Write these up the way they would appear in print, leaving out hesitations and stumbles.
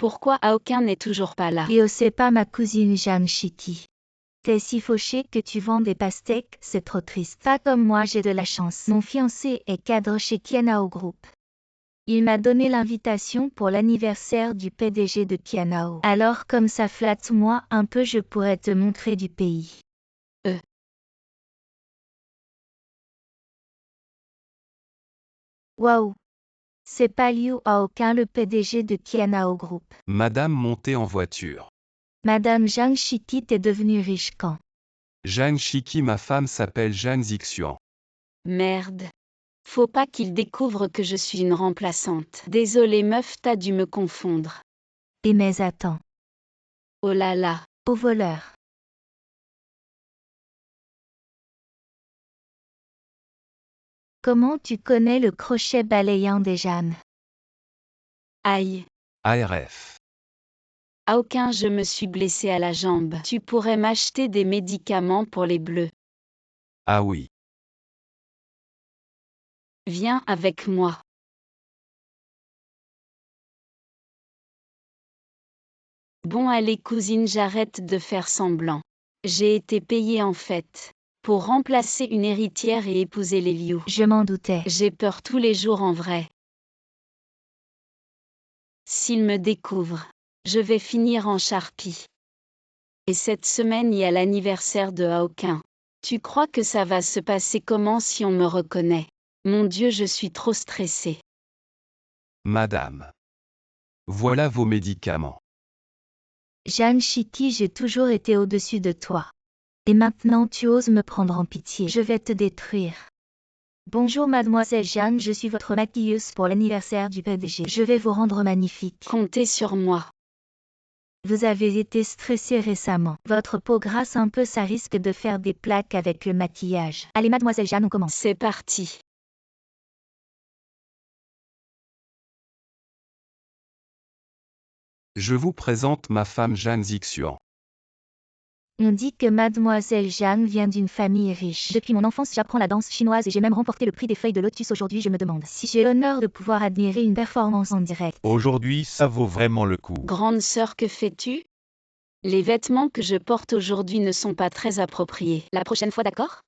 Pourquoi aucun n'est toujours pas là? Et c'est pas ma cousine Jeanne Chitty. T'es si fauché que tu vends des pastèques, c'est trop triste. Pas comme moi, j'ai de la chance. Mon fiancé est cadre chez Kianao Group. Il m'a donné l'invitation pour l'anniversaire du PDG de Kianao. Alors comme ça flatte moi un peu, je pourrais te montrer du pays. Waouh! C'est pas Liu Haoqun, le PDG de Kianao Group. Madame montez en voiture. Madame Zhang Chitty est devenue riche quand? Jeanne Chiki, ma femme s'appelle Jeanne Xixuan. Merde. Faut pas qu'il découvre que je suis une remplaçante. Désolée meuf, t'as dû me confondre. Et mais attends. Oh là là. Au voleur. Comment tu connais le crochet balayant des Jeanne? Aïe. ARF. Aucun, je me suis blessée à la jambe. Tu pourrais m'acheter des médicaments pour les bleus. Ah oui. Viens avec moi. Bon allez cousine, j'arrête de faire semblant. J'ai été payée en fait. Pour remplacer une héritière et épouser les Liu. Je m'en doutais. J'ai peur tous les jours en vrai. S'il me découvre, je vais finir en charpie. Et cette semaine il y a l'anniversaire de Haoqun. Tu crois que ça va se passer comment si on me reconnaît? Mon Dieu, je suis trop stressée. Madame. Voilà vos médicaments. Jeanne Chitty, j'ai toujours été au-dessus de toi. Et maintenant tu oses me prendre en pitié. Je vais te détruire. Bonjour mademoiselle Jeanne, je suis votre maquilleuse pour l'anniversaire du PDG. Je vais vous rendre magnifique. Comptez sur moi. Vous avez été stressée récemment. Votre peau grasse un peu, ça risque de faire des plaques avec le maquillage. Allez mademoiselle Jeanne, on commence. C'est parti. Je vous présente ma femme Jeanne Xixuan. On dit que mademoiselle Jeanne vient d'une famille riche. Depuis mon enfance, j'apprends la danse chinoise et j'ai même remporté le prix des feuilles de lotus. Aujourd'hui, je me demande si j'ai l'honneur de pouvoir admirer une performance en direct. Aujourd'hui, ça vaut vraiment le coup. Grande sœur, que fais-tu? Les vêtements que je porte aujourd'hui ne sont pas très appropriés. La prochaine fois, d'accord?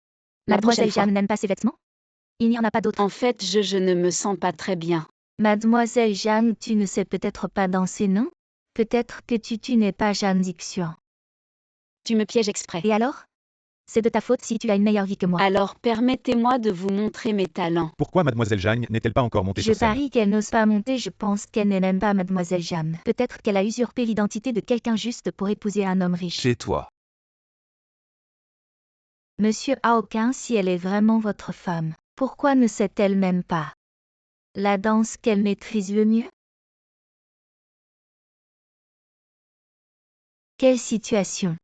Mademoiselle Jeanne n'aime pas ses vêtements? Il n'y en a pas d'autres. En fait, je ne me sens pas très bien. Mademoiselle Jeanne, tu ne sais peut-être pas danser, non? Peut-être que tu n'es pas Jeanne Xixuan. Tu me pièges exprès. Et alors? C'est de ta faute si tu as une meilleure vie que moi. Alors permettez-moi de vous montrer mes talents. Pourquoi mademoiselle Jeanne n'est-elle pas encore montée Je sur scène? parie qu'elle n'ose pas monter, je pense qu'elle n'est même pas mademoiselle Jeanne. Peut-être qu'elle a usurpé l'identité de quelqu'un juste pour épouser un homme riche. Chez toi. Monsieur Haoqun, si elle est vraiment votre femme, pourquoi ne sait-elle même pas la danse qu'elle maîtrise le mieux? Quelle situation?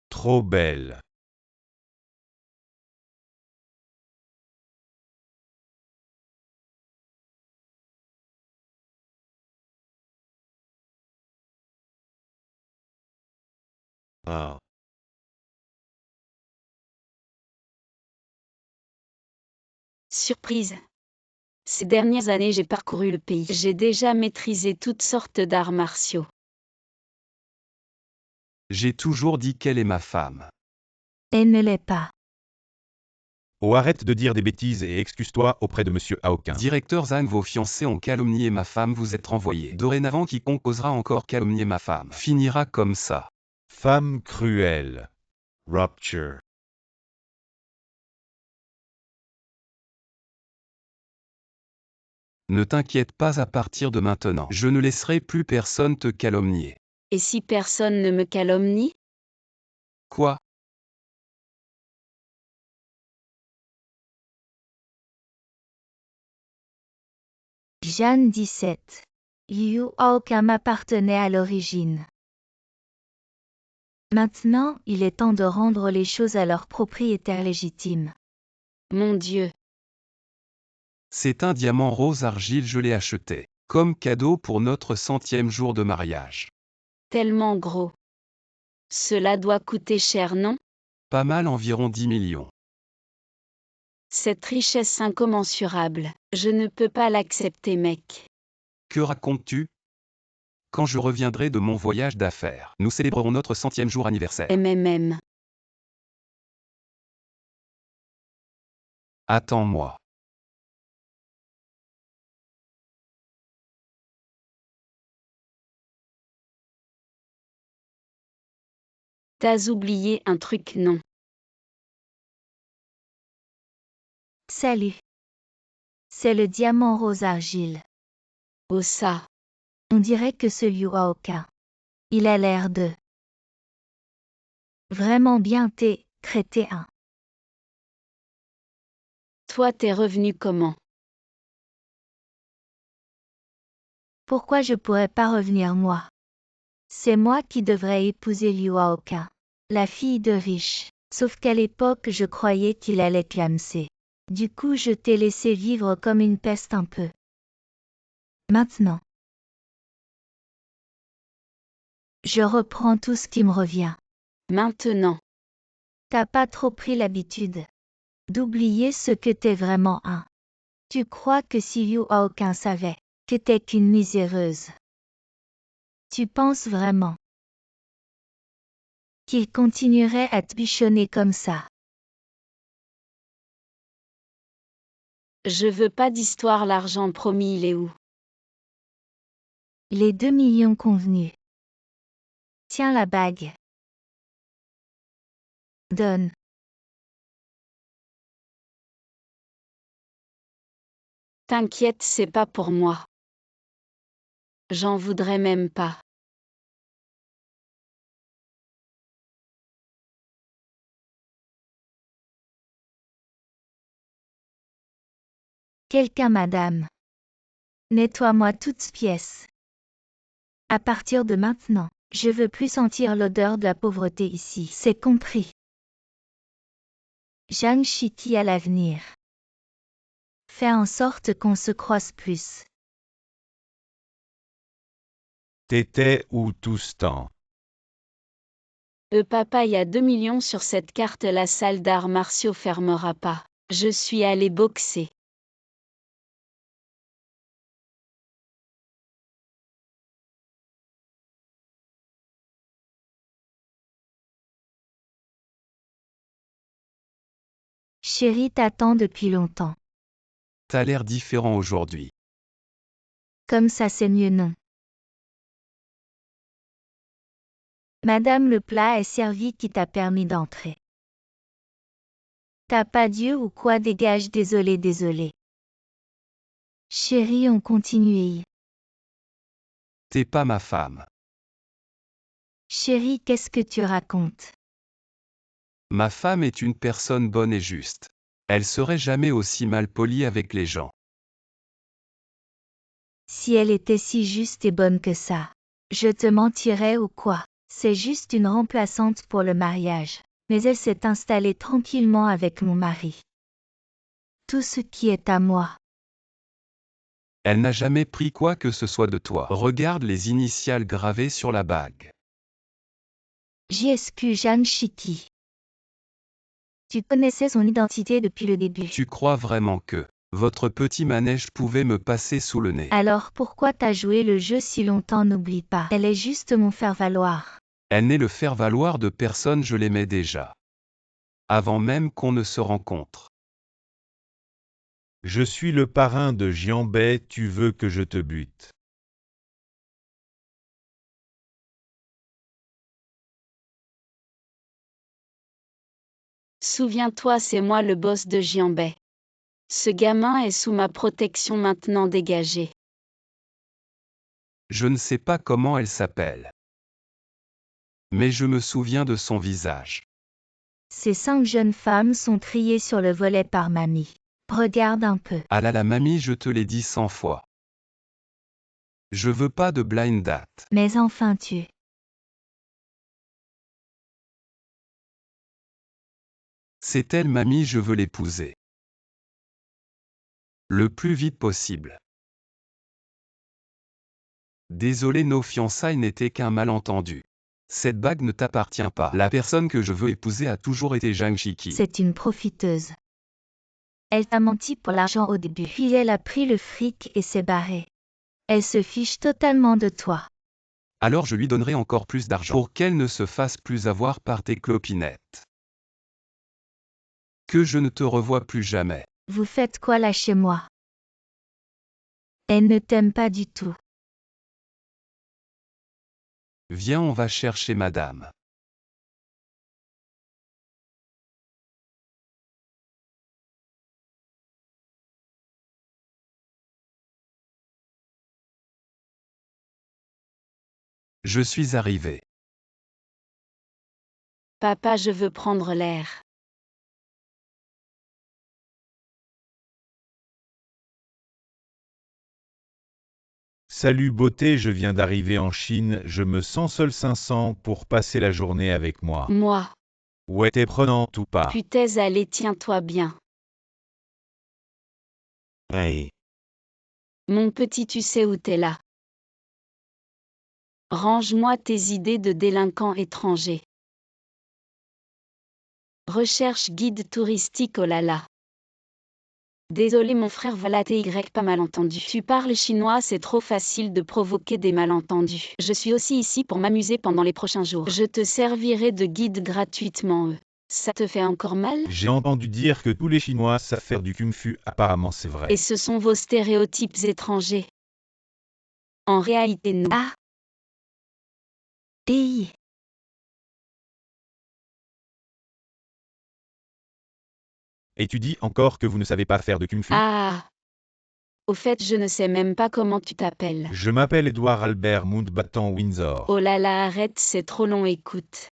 Trop belle. Ah. Surprise. Ces dernières années, j'ai parcouru le pays. J'ai déjà maîtrisé toutes sortes d'arts martiaux. J'ai toujours dit qu'elle est ma femme. Elle ne l'est pas. Oh, arrête de dire des bêtises et excuse-toi auprès de monsieur Haoqun. Directeur Zhang, vos fiancés ont calomnié ma femme, vous êtes renvoyé. Dorénavant, quiconque osera encore calomnier ma femme finira comme ça. Femme cruelle. Rupture. Ne t'inquiète pas, à partir de maintenant, je ne laisserai plus personne te calomnier. Et si personne ne me calomnie? Quoi? Jeanne 17. Liu Haoqun m'appartenait à l'origine. Maintenant, il est temps de rendre les choses à leur propriétaire légitime. Mon Dieu. C'est un diamant rose argile, je l'ai acheté comme cadeau pour notre 100e jour de mariage. Tellement gros. Cela doit coûter cher, non? Pas mal, environ 10 millions. Cette richesse incommensurable, je ne peux pas l'accepter, mec. Que racontes-tu? Quand je reviendrai de mon voyage d'affaires, nous célébrerons notre 100e jour anniversaire. MMM. Attends-moi. T'as oublié un truc, non? Salut. C'est le diamant rose argile. Oh ça. On dirait que ce Liu Haoka. Il a l'air de... Vraiment bien crétin. Toi t'es revenu comment? Pourquoi je pourrais pas revenir moi? C'est moi qui devrais épouser Liu Haoka. La fille de riche. Sauf qu'à l'époque je croyais qu'il allait clamser. Du coup je t'ai laissé vivre comme une peste un peu. Maintenant. Je reprends tout ce qui me revient. Maintenant. T'as pas trop pris l'habitude d'oublier ce que t'es vraiment un. Tu crois que si Liu Haoka savait que t'es qu'une miséreuse, tu penses vraiment qu'il continuerait à te bichonner comme ça? Je veux pas d'histoire, l'argent promis, il est où? Les 2 millions convenus. Tiens la bague. Donne. T'inquiète, c'est pas pour moi. J'en voudrais même pas. Quelqu'un, madame. Nettoie-moi toute pièce. À partir de maintenant, je veux plus sentir l'odeur de la pauvreté ici. C'est compris. Zhang Shiti à l'avenir. Fais en sorte qu'on se croise plus. T'étais où tout ce temps? Papa, y a 2 millions sur cette carte, la salle d'arts martiaux fermera pas. Je suis allé boxer. Chérie t'attend depuis longtemps. T'as l'air différent aujourd'hui. Comme ça c'est mieux, non? Madame, le plat est servi qui t'a permis d'entrer. T'as pas d'yeux ou quoi? Dégage, désolé. Chérie, on continue. T'es pas ma femme. Chérie, qu'est-ce que tu racontes? Ma femme est une personne bonne et juste. Elle serait jamais aussi mal polie avec les gens. Si elle était si juste et bonne que ça, je te mentirais ou quoi? C'est juste une remplaçante pour le mariage. Mais elle s'est installée tranquillement avec mon mari. Tout ce qui est à moi. Elle n'a jamais pris quoi que ce soit de toi. Regarde les initiales gravées sur la bague. JSQ Zhang Shiti. Tu connaissais son identité depuis le début. Tu crois vraiment que votre petit manège pouvait me passer sous le nez? Alors pourquoi t'as joué le jeu si longtemps? N'oublie pas. Elle est juste mon faire-valoir. Elle n'est le faire-valoir de personne, je l'aimais déjà. Avant même qu'on ne se rencontre. Je suis le parrain de Jianbei, tu veux que je te bute? Souviens-toi, c'est moi le boss de Jianbei. Ce gamin est sous ma protection maintenant, dégagé. Je ne sais pas comment elle s'appelle. Mais je me souviens de son visage. Ces 5 jeunes femmes sont triées sur le volet par mamie. Regarde un peu. Ah là là mamie, je te l'ai dit 100 fois. Je veux pas de blind date. Mais enfin tu. C'est elle mamie, je veux l'épouser. Le plus vite possible. Désolé, nos fiançailles n'étaient qu'un malentendu. Cette bague ne t'appartient pas. La personne que je veux épouser a toujours été Zhang Shiqi. C'est une profiteuse. Elle t'a menti pour l'argent au début, puis elle a pris le fric et s'est barrée. Elle se fiche totalement de toi. Alors je lui donnerai encore plus d'argent pour qu'elle ne se fasse plus avoir par tes clopinettes. Que je ne te revoie plus jamais. Vous faites quoi là chez moi? Elle ne t'aime pas du tout. Viens, on va chercher madame. Je suis arrivé. Papa, je veux prendre l'air. Salut beauté, je viens d'arriver en Chine, je me sens seul 500 pour passer la journée avec moi. Moi. Ouais, t'es prenante ou pas? Putain, allez, tiens-toi bien. Hey. Mon petit, tu sais où t'es là. Range-moi tes idées de délinquant étranger. Recherche guide touristique, oh là là. Désolé mon frère, voilà tes Y, pas malentendu. Tu parles chinois, c'est trop facile de provoquer des malentendus. Je suis aussi ici pour m'amuser pendant les prochains jours. Je te servirai de guide gratuitement. Ça te fait encore mal? J'ai entendu dire que tous les Chinois savent faire du kung-fu, apparemment c'est vrai. Et ce sont vos stéréotypes étrangers. En réalité, non. Ah. Pays. Et tu dis encore que vous ne savez pas faire de kung-fu? Ah. Au fait, je ne sais même pas comment tu t'appelles. Je m'appelle Edouard Albert Mountbatten Windsor. Oh là là, arrête, c'est trop long, écoute.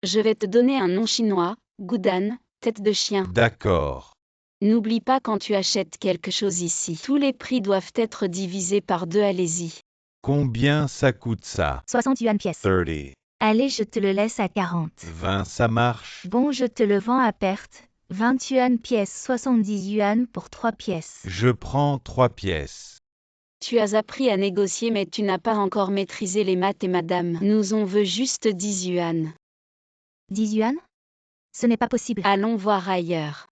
Je vais te donner un nom chinois, Gudan, tête de chien. D'accord. N'oublie pas quand tu achètes quelque chose ici. Tous les prix doivent être divisés par 2, allez-y. Combien ça coûte ça? 60 yuan pièce. 30. Allez, je te le laisse à 40. 20, ça marche. Bon, je te le vends à perte. 20 yuan pièce, 70 yuan pour 3 pièces. Je prends 3 pièces. Tu as appris à négocier mais tu n'as pas encore maîtrisé les maths et madame. Nous on veut juste 10 yuan. 10 yuan? Ce n'est pas possible. Allons voir ailleurs.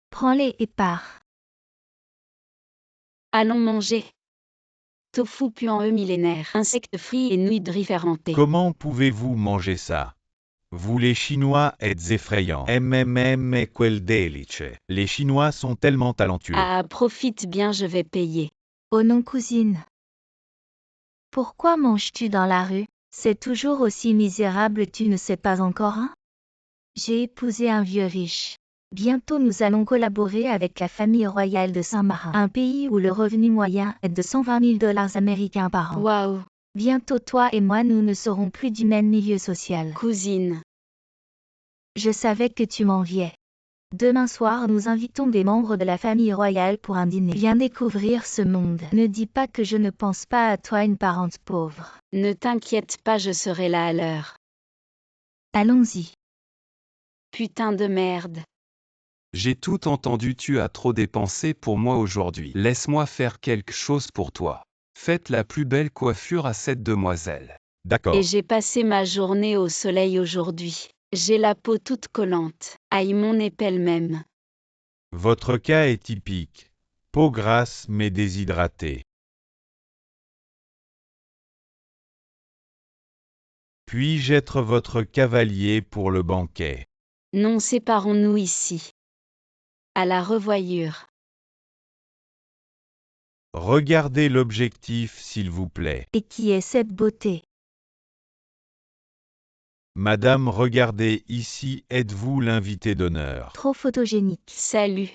Prends-les et pars. Allons manger. Tofu puant millénaire, insectes frits et nouilles de riz fermentées. Comment pouvez-vous manger ça? Vous les Chinois êtes effrayants. Quel delice. Les Chinois sont tellement talentueux. Ah, profite bien, je vais payer. Oh non, cousine. Pourquoi manges-tu dans la rue? C'est toujours aussi misérable, tu ne sais pas encore, hein? J'ai épousé un vieux riche. Bientôt nous allons collaborer avec la famille royale de Saint-Marin, un pays où le revenu moyen est de 120 000 dollars américains par an. Waouh. Bientôt toi et moi nous ne serons plus du même milieu social. Cousine. Je savais que tu m'enviais. Demain soir nous invitons des membres de la famille royale pour un dîner. Viens découvrir ce monde. Ne dis pas que je ne pense pas à toi, une parente pauvre. Ne t'inquiète pas, je serai là à l'heure. Allons-y. Putain de merde. J'ai tout entendu, tu as trop dépensé pour moi aujourd'hui. Laisse-moi faire quelque chose pour toi. Faites la plus belle coiffure à cette demoiselle. D'accord. Et j'ai passé ma journée au soleil aujourd'hui. J'ai la peau toute collante. Aïe, mon épelle même. Votre cas est typique. Peau grasse mais déshydratée. Puis-je être votre cavalier pour le banquet? Non, séparons-nous ici. À la revoyure. Regardez l'objectif s'il vous plaît. Et qui est cette beauté? Madame, regardez ici, êtes-vous l'invité d'honneur? Trop photogénique. Salut.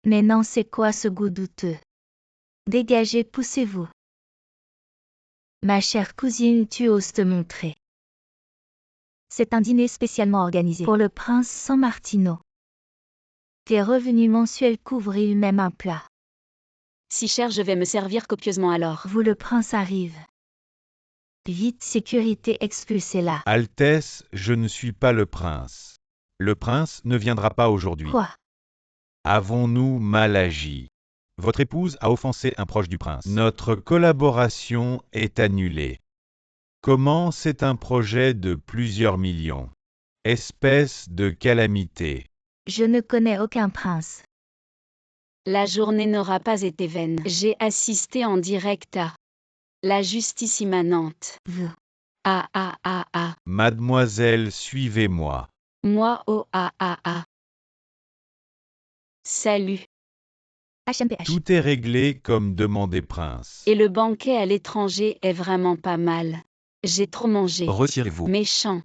Mais non, c'est quoi ce goût douteux? Dégagez, poussez-vous. Ma chère cousine, tu oses te montrer. C'est un dîner spécialement organisé pour le prince San Martino. Tes revenus mensuels couvrent même un plat. Si cher, je vais me servir copieusement alors. Vous, le prince arrive. Vite, sécurité, expulsez-la. Altesse, je ne suis pas le prince. Le prince ne viendra pas aujourd'hui. Quoi? Avons-nous mal agi? Votre épouse a offensé un proche du prince. Notre collaboration est annulée. Comment c'est un projet de plusieurs millions? Espèce de calamité. Je ne connais aucun prince. La journée n'aura pas été vaine. J'ai assisté en direct à la justice immanente. Ah ah ah ah. Mademoiselle, suivez-moi. Moi oh ah ah ah. Salut. HMPH. Tout est réglé comme demandé, prince. Et le banquet à l'étranger est vraiment pas mal. J'ai trop mangé. Retirez-vous. Méchant.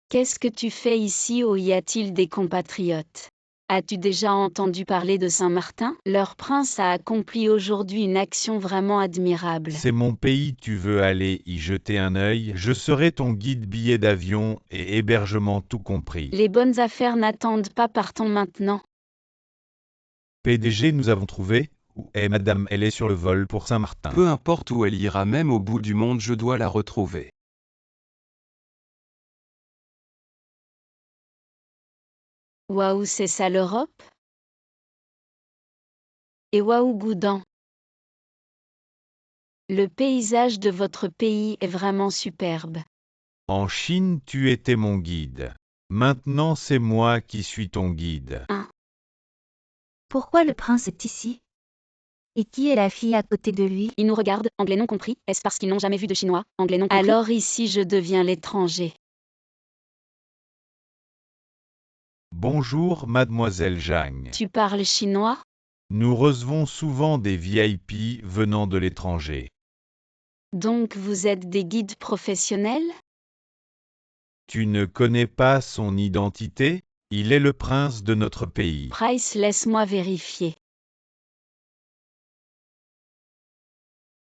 Qu'est-ce que tu fais ici ou y a-t-il des compatriotes? As-tu déjà entendu parler de Saint-Martin? Leur prince a accompli aujourd'hui une action vraiment admirable. C'est mon pays, tu veux aller y jeter un œil? Je serai ton guide, billet d'avion et hébergement tout compris. Les bonnes affaires n'attendent pas, partons maintenant. PDG, nous avons trouvé. Où est madame? Elle est sur le vol pour Saint-Martin. Peu importe où elle ira, même au bout du monde, je dois la retrouver. Waouh, c'est ça l'Europe? Et waouh, Goudan. Le paysage de votre pays est vraiment superbe. En Chine, tu étais mon guide. Maintenant, c'est moi qui suis ton guide. Pourquoi le prince est ici? Et qui est la fille à côté de lui? Ils nous regardent, anglais non compris. Est-ce parce qu'ils n'ont jamais vu de chinois, anglais non compris? Alors ici je deviens l'étranger. Bonjour, mademoiselle Zhang. Tu parles chinois? Nous recevons souvent des VIP venant de l'étranger. Donc vous êtes des guides professionnels? Tu ne connais pas son identité? Il est le prince de notre pays. Price, laisse-moi vérifier.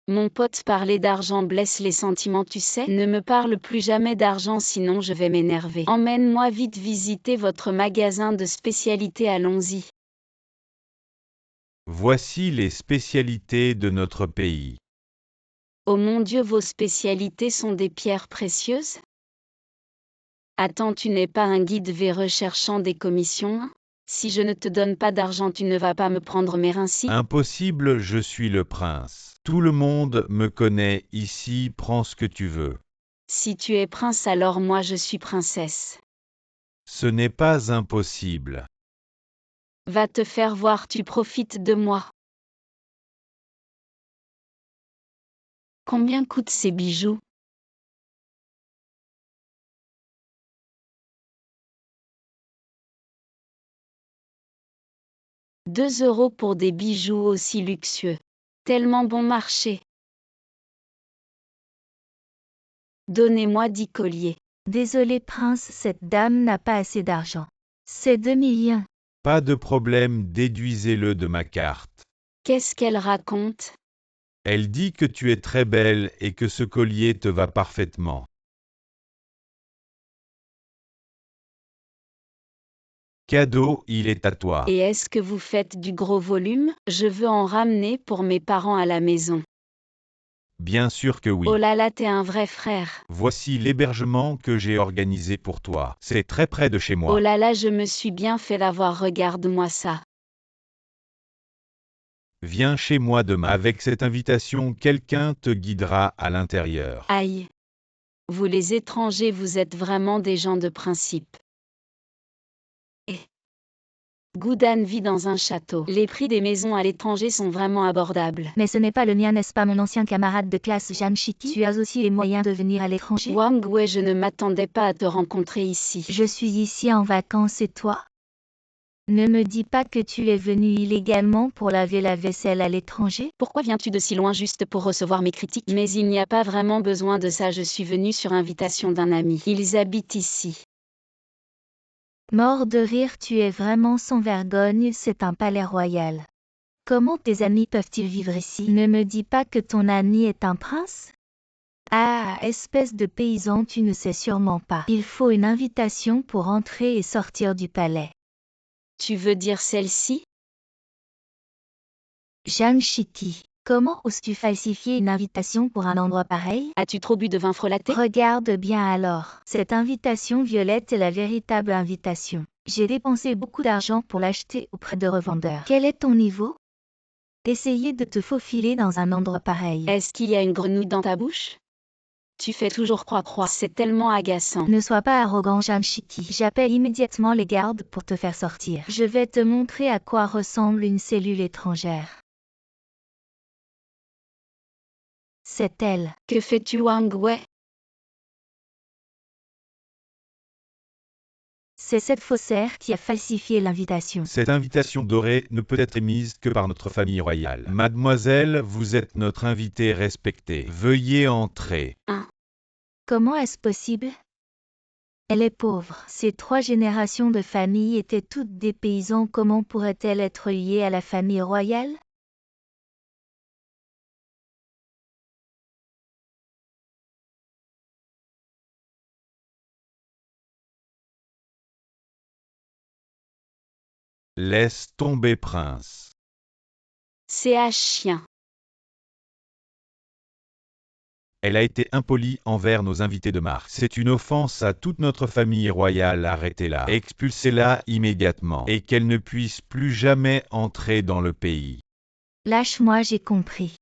Mon pote, parler d'argent blesse les sentiments, tu sais. Ne me parle plus jamais d'argent, sinon je vais m'énerver. Emmène-moi vite visiter votre magasin de spécialités, allons-y. Voici les spécialités de notre pays. Oh mon Dieu, vos spécialités sont des pierres précieuses? Attends, tu n'es pas un guide véreux cherchant des commissions? Si je ne te donne pas d'argent, tu ne vas pas me prendre mes reins? Impossible, je suis le prince. Tout le monde me connaît ici, prends ce que tu veux. Si tu es prince, alors moi je suis princesse. Ce n'est pas impossible. Va te faire voir, tu profites de moi. Combien coûtent ces bijoux? €2 pour des bijoux aussi luxueux. Tellement bon marché. Donnez-moi 10 colliers. Désolé prince, cette dame n'a pas assez d'argent. C'est 2 millions. Pas de problème, déduisez-le de ma carte. Qu'est-ce qu'elle raconte? Elle dit que tu es très belle et que ce collier te va parfaitement. Cadeau, il est à toi. Et est-ce que vous faites du gros volume? Je veux en ramener pour mes parents à la maison. Bien sûr que oui. Oh là là, t'es un vrai frère. Voici l'hébergement que j'ai organisé pour toi. C'est très près de chez moi. Oh là là, je me suis bien fait l'avoir, regarde-moi ça. Viens chez moi demain. Avec cette invitation, quelqu'un te guidera à l'intérieur. Aïe. Vous les étrangers, vous êtes vraiment des gens de principe. Goudan vit dans un château. Les prix des maisons à l'étranger sont vraiment abordables. Mais ce n'est pas le mien, n'est-ce pas, mon ancien camarade de classe Jeanne Chitty? Tu as aussi les moyens de venir à l'étranger? Wang Wei, je ne m'attendais pas à te rencontrer ici. Je suis ici en vacances et toi? Ne me dis pas que tu es venu illégalement pour laver la vaisselle à l'étranger? Pourquoi viens-tu de si loin juste pour recevoir mes critiques? Mais il n'y a pas vraiment besoin de ça, je suis venu sur invitation d'un ami. Ils habitent ici. Mort de rire, tu es vraiment sans vergogne, c'est un palais royal. Comment tes amis peuvent-ils vivre ici? Ne me dis pas que ton ami est un prince? Ah, espèce de paysan, tu ne sais sûrement pas. Il faut une invitation pour entrer et sortir du palais. Tu veux dire celle-ci? Jeanne Chitty. Comment oses-tu falsifier une invitation pour un endroit pareil? As-tu trop bu de vin frelaté? Regarde bien alors. Cette invitation violette est la véritable invitation. J'ai dépensé beaucoup d'argent pour l'acheter auprès de revendeurs. Quel est ton niveau? Essayez de te faufiler dans un endroit pareil. Est-ce qu'il y a une grenouille dans ta bouche? Tu fais toujours croix-croix, c'est tellement agaçant. Ne sois pas arrogant, Jamshiti. J'appelle immédiatement les gardes pour te faire sortir. Je vais te montrer à quoi ressemble une cellule étrangère. C'est elle. Que fais-tu, Wang Wei? C'est cette faussaire qui a falsifié l'invitation. Cette invitation dorée ne peut être émise que par notre famille royale. Mademoiselle, vous êtes notre invitée respectée. Veuillez entrer. Comment est-ce possible? Elle est pauvre. Ces 3 générations de famille étaient toutes des paysans. Comment pourrait-elle être liée à la famille royale? Laisse tomber, prince. CH chien. Elle a été impolie envers nos invités de marque. C'est une offense à toute notre famille royale. Arrêtez-la. Expulsez-la immédiatement. Et qu'elle ne puisse plus jamais entrer dans le pays. Lâche-moi, j'ai compris.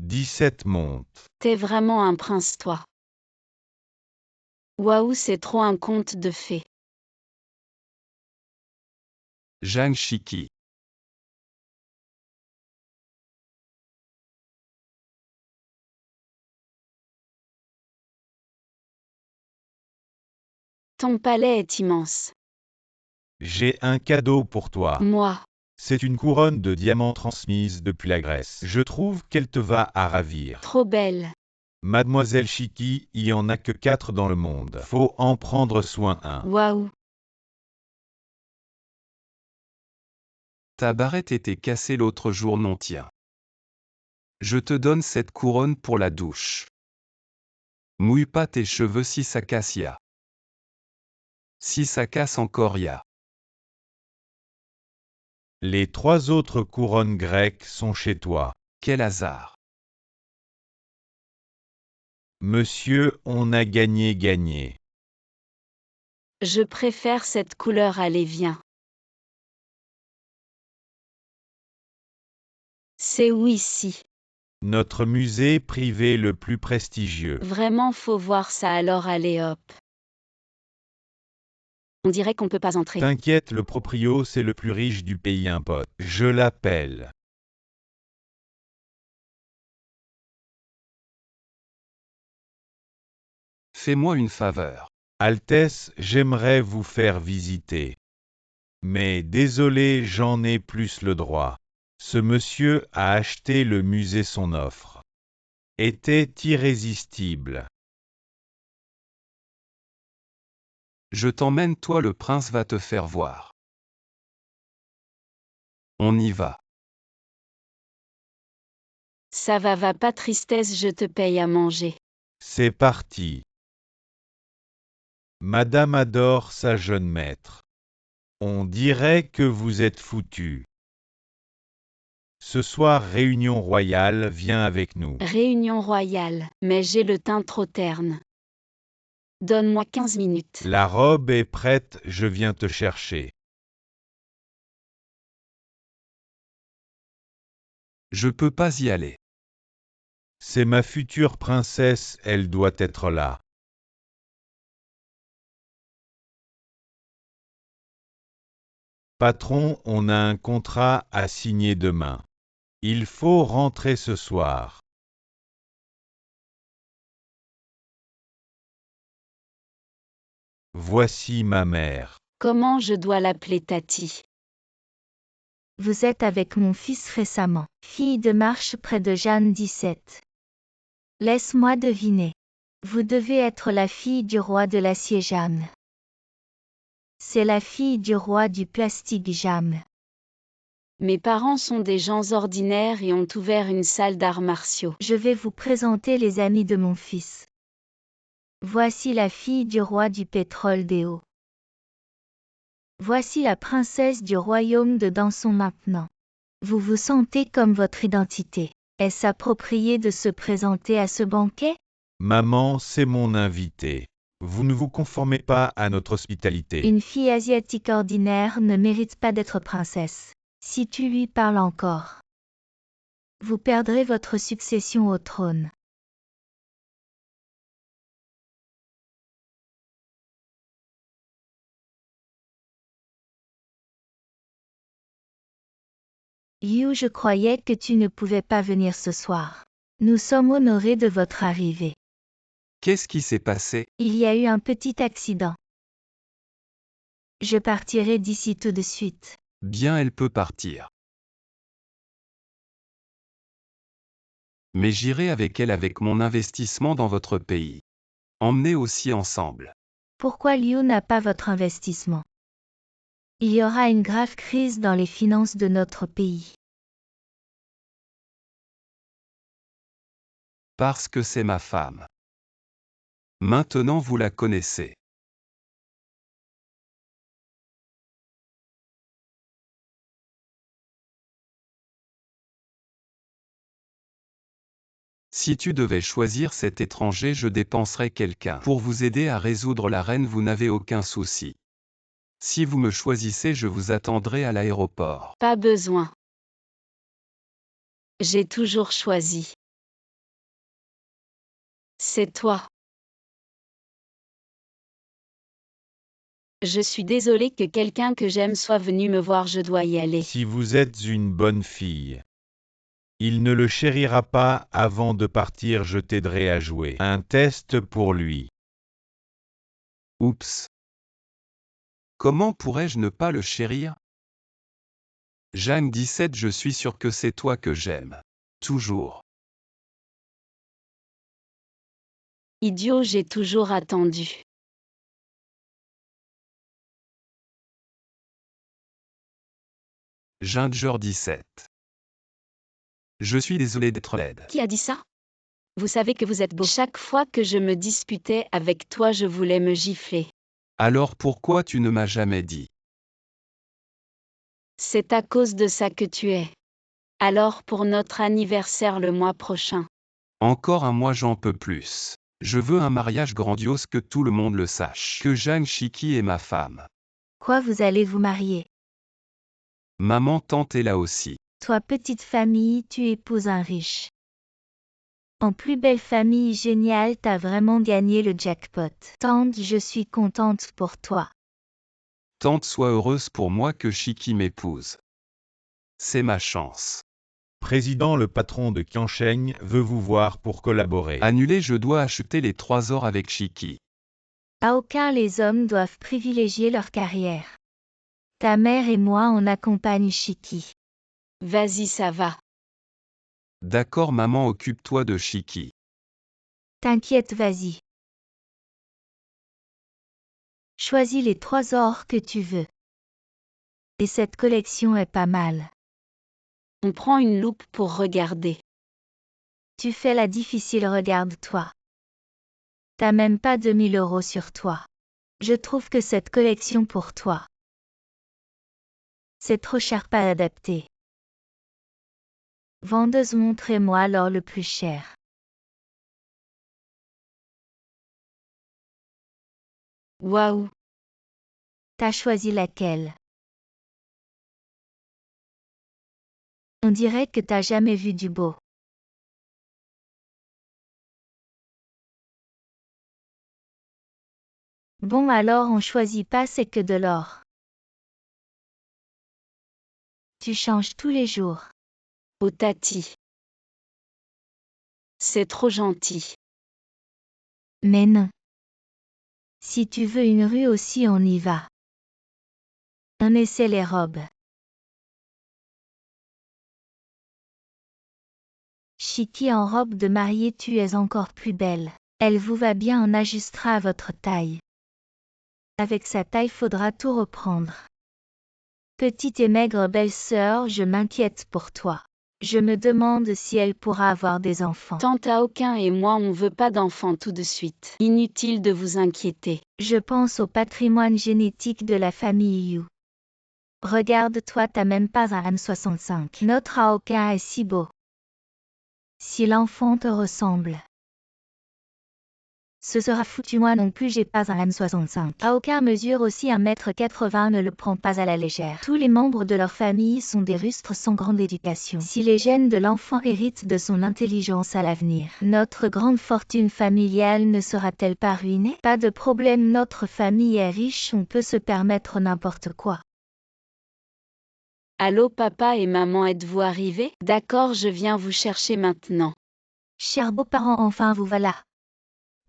17 monte. T'es vraiment un prince, toi. Waouh, c'est trop un conte de fées. Zhang Shiki. Ton palais est immense. J'ai un cadeau pour toi. Moi, C'est une couronne de diamants transmise depuis la Grèce. Je trouve qu'elle te va à ravir. trop belle. Mademoiselle Shiki, il y en a que 4 dans le monde. Faut en prendre soin. Waouh. Ta barrette était cassée l'autre jour, non tiens. Je te donne cette couronne pour la douche. Mouille pas tes cheveux si ça casse ya. Si ça casse encore ya. Les 3 autres couronnes grecques sont chez toi. Quel hasard. Monsieur, on a gagné. Je préfère cette couleur, allez viens. C'est où ici? Notre musée privé le plus prestigieux. Vraiment faut voir ça alors allez hop. On dirait qu'on peut pas entrer. T'inquiète, le proprio c'est le plus riche du pays, un pote. Je l'appelle. Fais-moi une faveur. Altesse, j'aimerais vous faire visiter. Mais désolé, j'en ai plus le droit. Ce monsieur a acheté le musée, son offre était irrésistible. Je t'emmène, toi le prince va te faire voir. On y va. Ça va pas tristesse, je te paye à manger. C'est parti. Madame adore sa jeune maître. On dirait que vous êtes foutu. Ce soir, réunion royale, viens avec nous. Réunion royale, mais j'ai le teint trop terne. Donne-moi 15 minutes. La robe est prête, je viens te chercher. Je peux pas y aller. C'est ma future princesse, elle doit être là. Patron, on a un contrat à signer demain. Il faut rentrer ce soir. Voici ma mère. Comment je dois l'appeler Tati? Vous êtes avec mon fils récemment. Fille de marche près de Jeanne 17. Laisse-moi deviner. Vous devez être la fille du roi de l'acier Jeanne. C'est la fille du roi du plastique Jeanne. Mes parents sont des gens ordinaires et ont ouvert une salle d'arts martiaux. Je vais vous présenter les amis de mon fils. Voici la fille du roi du pétrole Déo. Voici la princesse du royaume de Danson maintenant. Vous vous sentez comme votre identité. Est-ce approprié de se présenter à ce banquet? Maman, c'est mon invité. Vous ne vous conformez pas à notre hospitalité. Une fille asiatique ordinaire ne mérite pas d'être princesse. Si tu lui parles encore, vous perdrez votre succession au trône. Yu, je croyais que tu ne pouvais pas venir ce soir. Nous sommes honorés de votre arrivée. Qu'est-ce qui s'est passé? Il y a eu un petit accident. Je partirai d'ici tout de suite. Bien, elle peut partir. Mais j'irai avec elle avec mon investissement dans votre pays. Emmenez aussi ensemble. Pourquoi Liu n'a pas votre investissement? Il y aura une grave crise dans les finances de notre pays. Parce que c'est ma femme. Maintenant vous la connaissez. Si tu devais choisir cet étranger, je dépenserais quelqu'un. Pour vous aider à résoudre la reine, vous n'avez aucun souci. Si vous me choisissez, je vous attendrai à l'aéroport. Pas besoin. J'ai toujours choisi. C'est toi. Je suis désolée que quelqu'un que j'aime soit venu me voir, je dois y aller. Si vous êtes une bonne fille, il ne le chérira pas avant de partir, je t'aiderai à jouer. Un test pour lui. Oups. Comment pourrais-je ne pas le chérir? Jeanne 17, je suis sûr que c'est toi que j'aime. Toujours. Idiot, j'ai toujours attendu. Ginger 17. Je suis désolé d'être laide. Qui a dit ça? Vous savez que vous êtes beau. Chaque fois que je me disputais avec toi, je voulais me gifler. Alors pourquoi tu ne m'as jamais dit? C'est à cause de ça que tu es. Alors pour notre anniversaire le mois prochain. Encore un mois, j'en peux plus. Je veux un mariage grandiose, que tout le monde le sache. Que Jeanne Chiki est ma femme. Quoi, vous allez vous marier? Maman tante est là aussi. Toi, petite famille, tu épouses un riche. En plus belle famille géniale, t'as vraiment gagné le jackpot. Tante, je suis contente pour toi. Tante, sois heureuse pour moi que Chiki m'épouse. C'est ma chance. Président, le patron de Qiansheng veut vous voir pour collaborer. Annulé, je dois acheter les 3 ors avec Chiki. À aucun les hommes doivent privilégier leur carrière. Ta mère et moi on accompagne Chiki. Vas-y, ça va. D'accord maman, occupe-toi de Chiki. T'inquiète, vas-y. Choisis les 3 ors que tu veux. Et cette collection est pas mal. On prend une loupe pour regarder. Tu fais la difficile, regarde-toi. T'as même pas 2000 € sur toi. Je trouve que cette collection pour toi. C'est trop cher, pas adapté. Vendeuse, montrez-moi l'or le plus cher. Waouh. T'as choisi laquelle? On dirait que t'as jamais vu du beau. Bon, alors on choisit pas, c'est que de l'or. Tu changes tous les jours. Oh tati. C'est trop gentil. Mais non. Si tu veux une rue aussi, on y va. On essaie les robes. Chiki en robe de mariée, tu es encore plus belle. Elle vous va bien, on ajustera à votre taille. Avec sa taille, faudra tout reprendre. Petite et maigre belle-sœur, je m'inquiète pour toi. Je me demande si elle pourra avoir des enfants. Tante Aokin et moi, on veut pas d'enfants tout de suite. Inutile de vous inquiéter. Je pense au patrimoine génétique de la famille Yu. Regarde-toi, t'as même pas un M65. Notre Aokin est si beau. Si l'enfant te ressemble, ce sera foutu. Moi non plus, j'ai pas un M65. Aokin mesure aussi 1,80 m, ne le prend pas à la légère. Tous les membres de leur famille sont des rustres sans grande éducation. Si les gènes de l'enfant héritent de son intelligence à l'avenir, notre grande fortune familiale ne sera-t-elle pas ruinée? Pas de problème, notre famille est riche, on peut se permettre n'importe quoi. Allô papa et maman, êtes-vous arrivés? D'accord, je viens vous chercher maintenant. Chers beaux-parents, enfin vous voilà.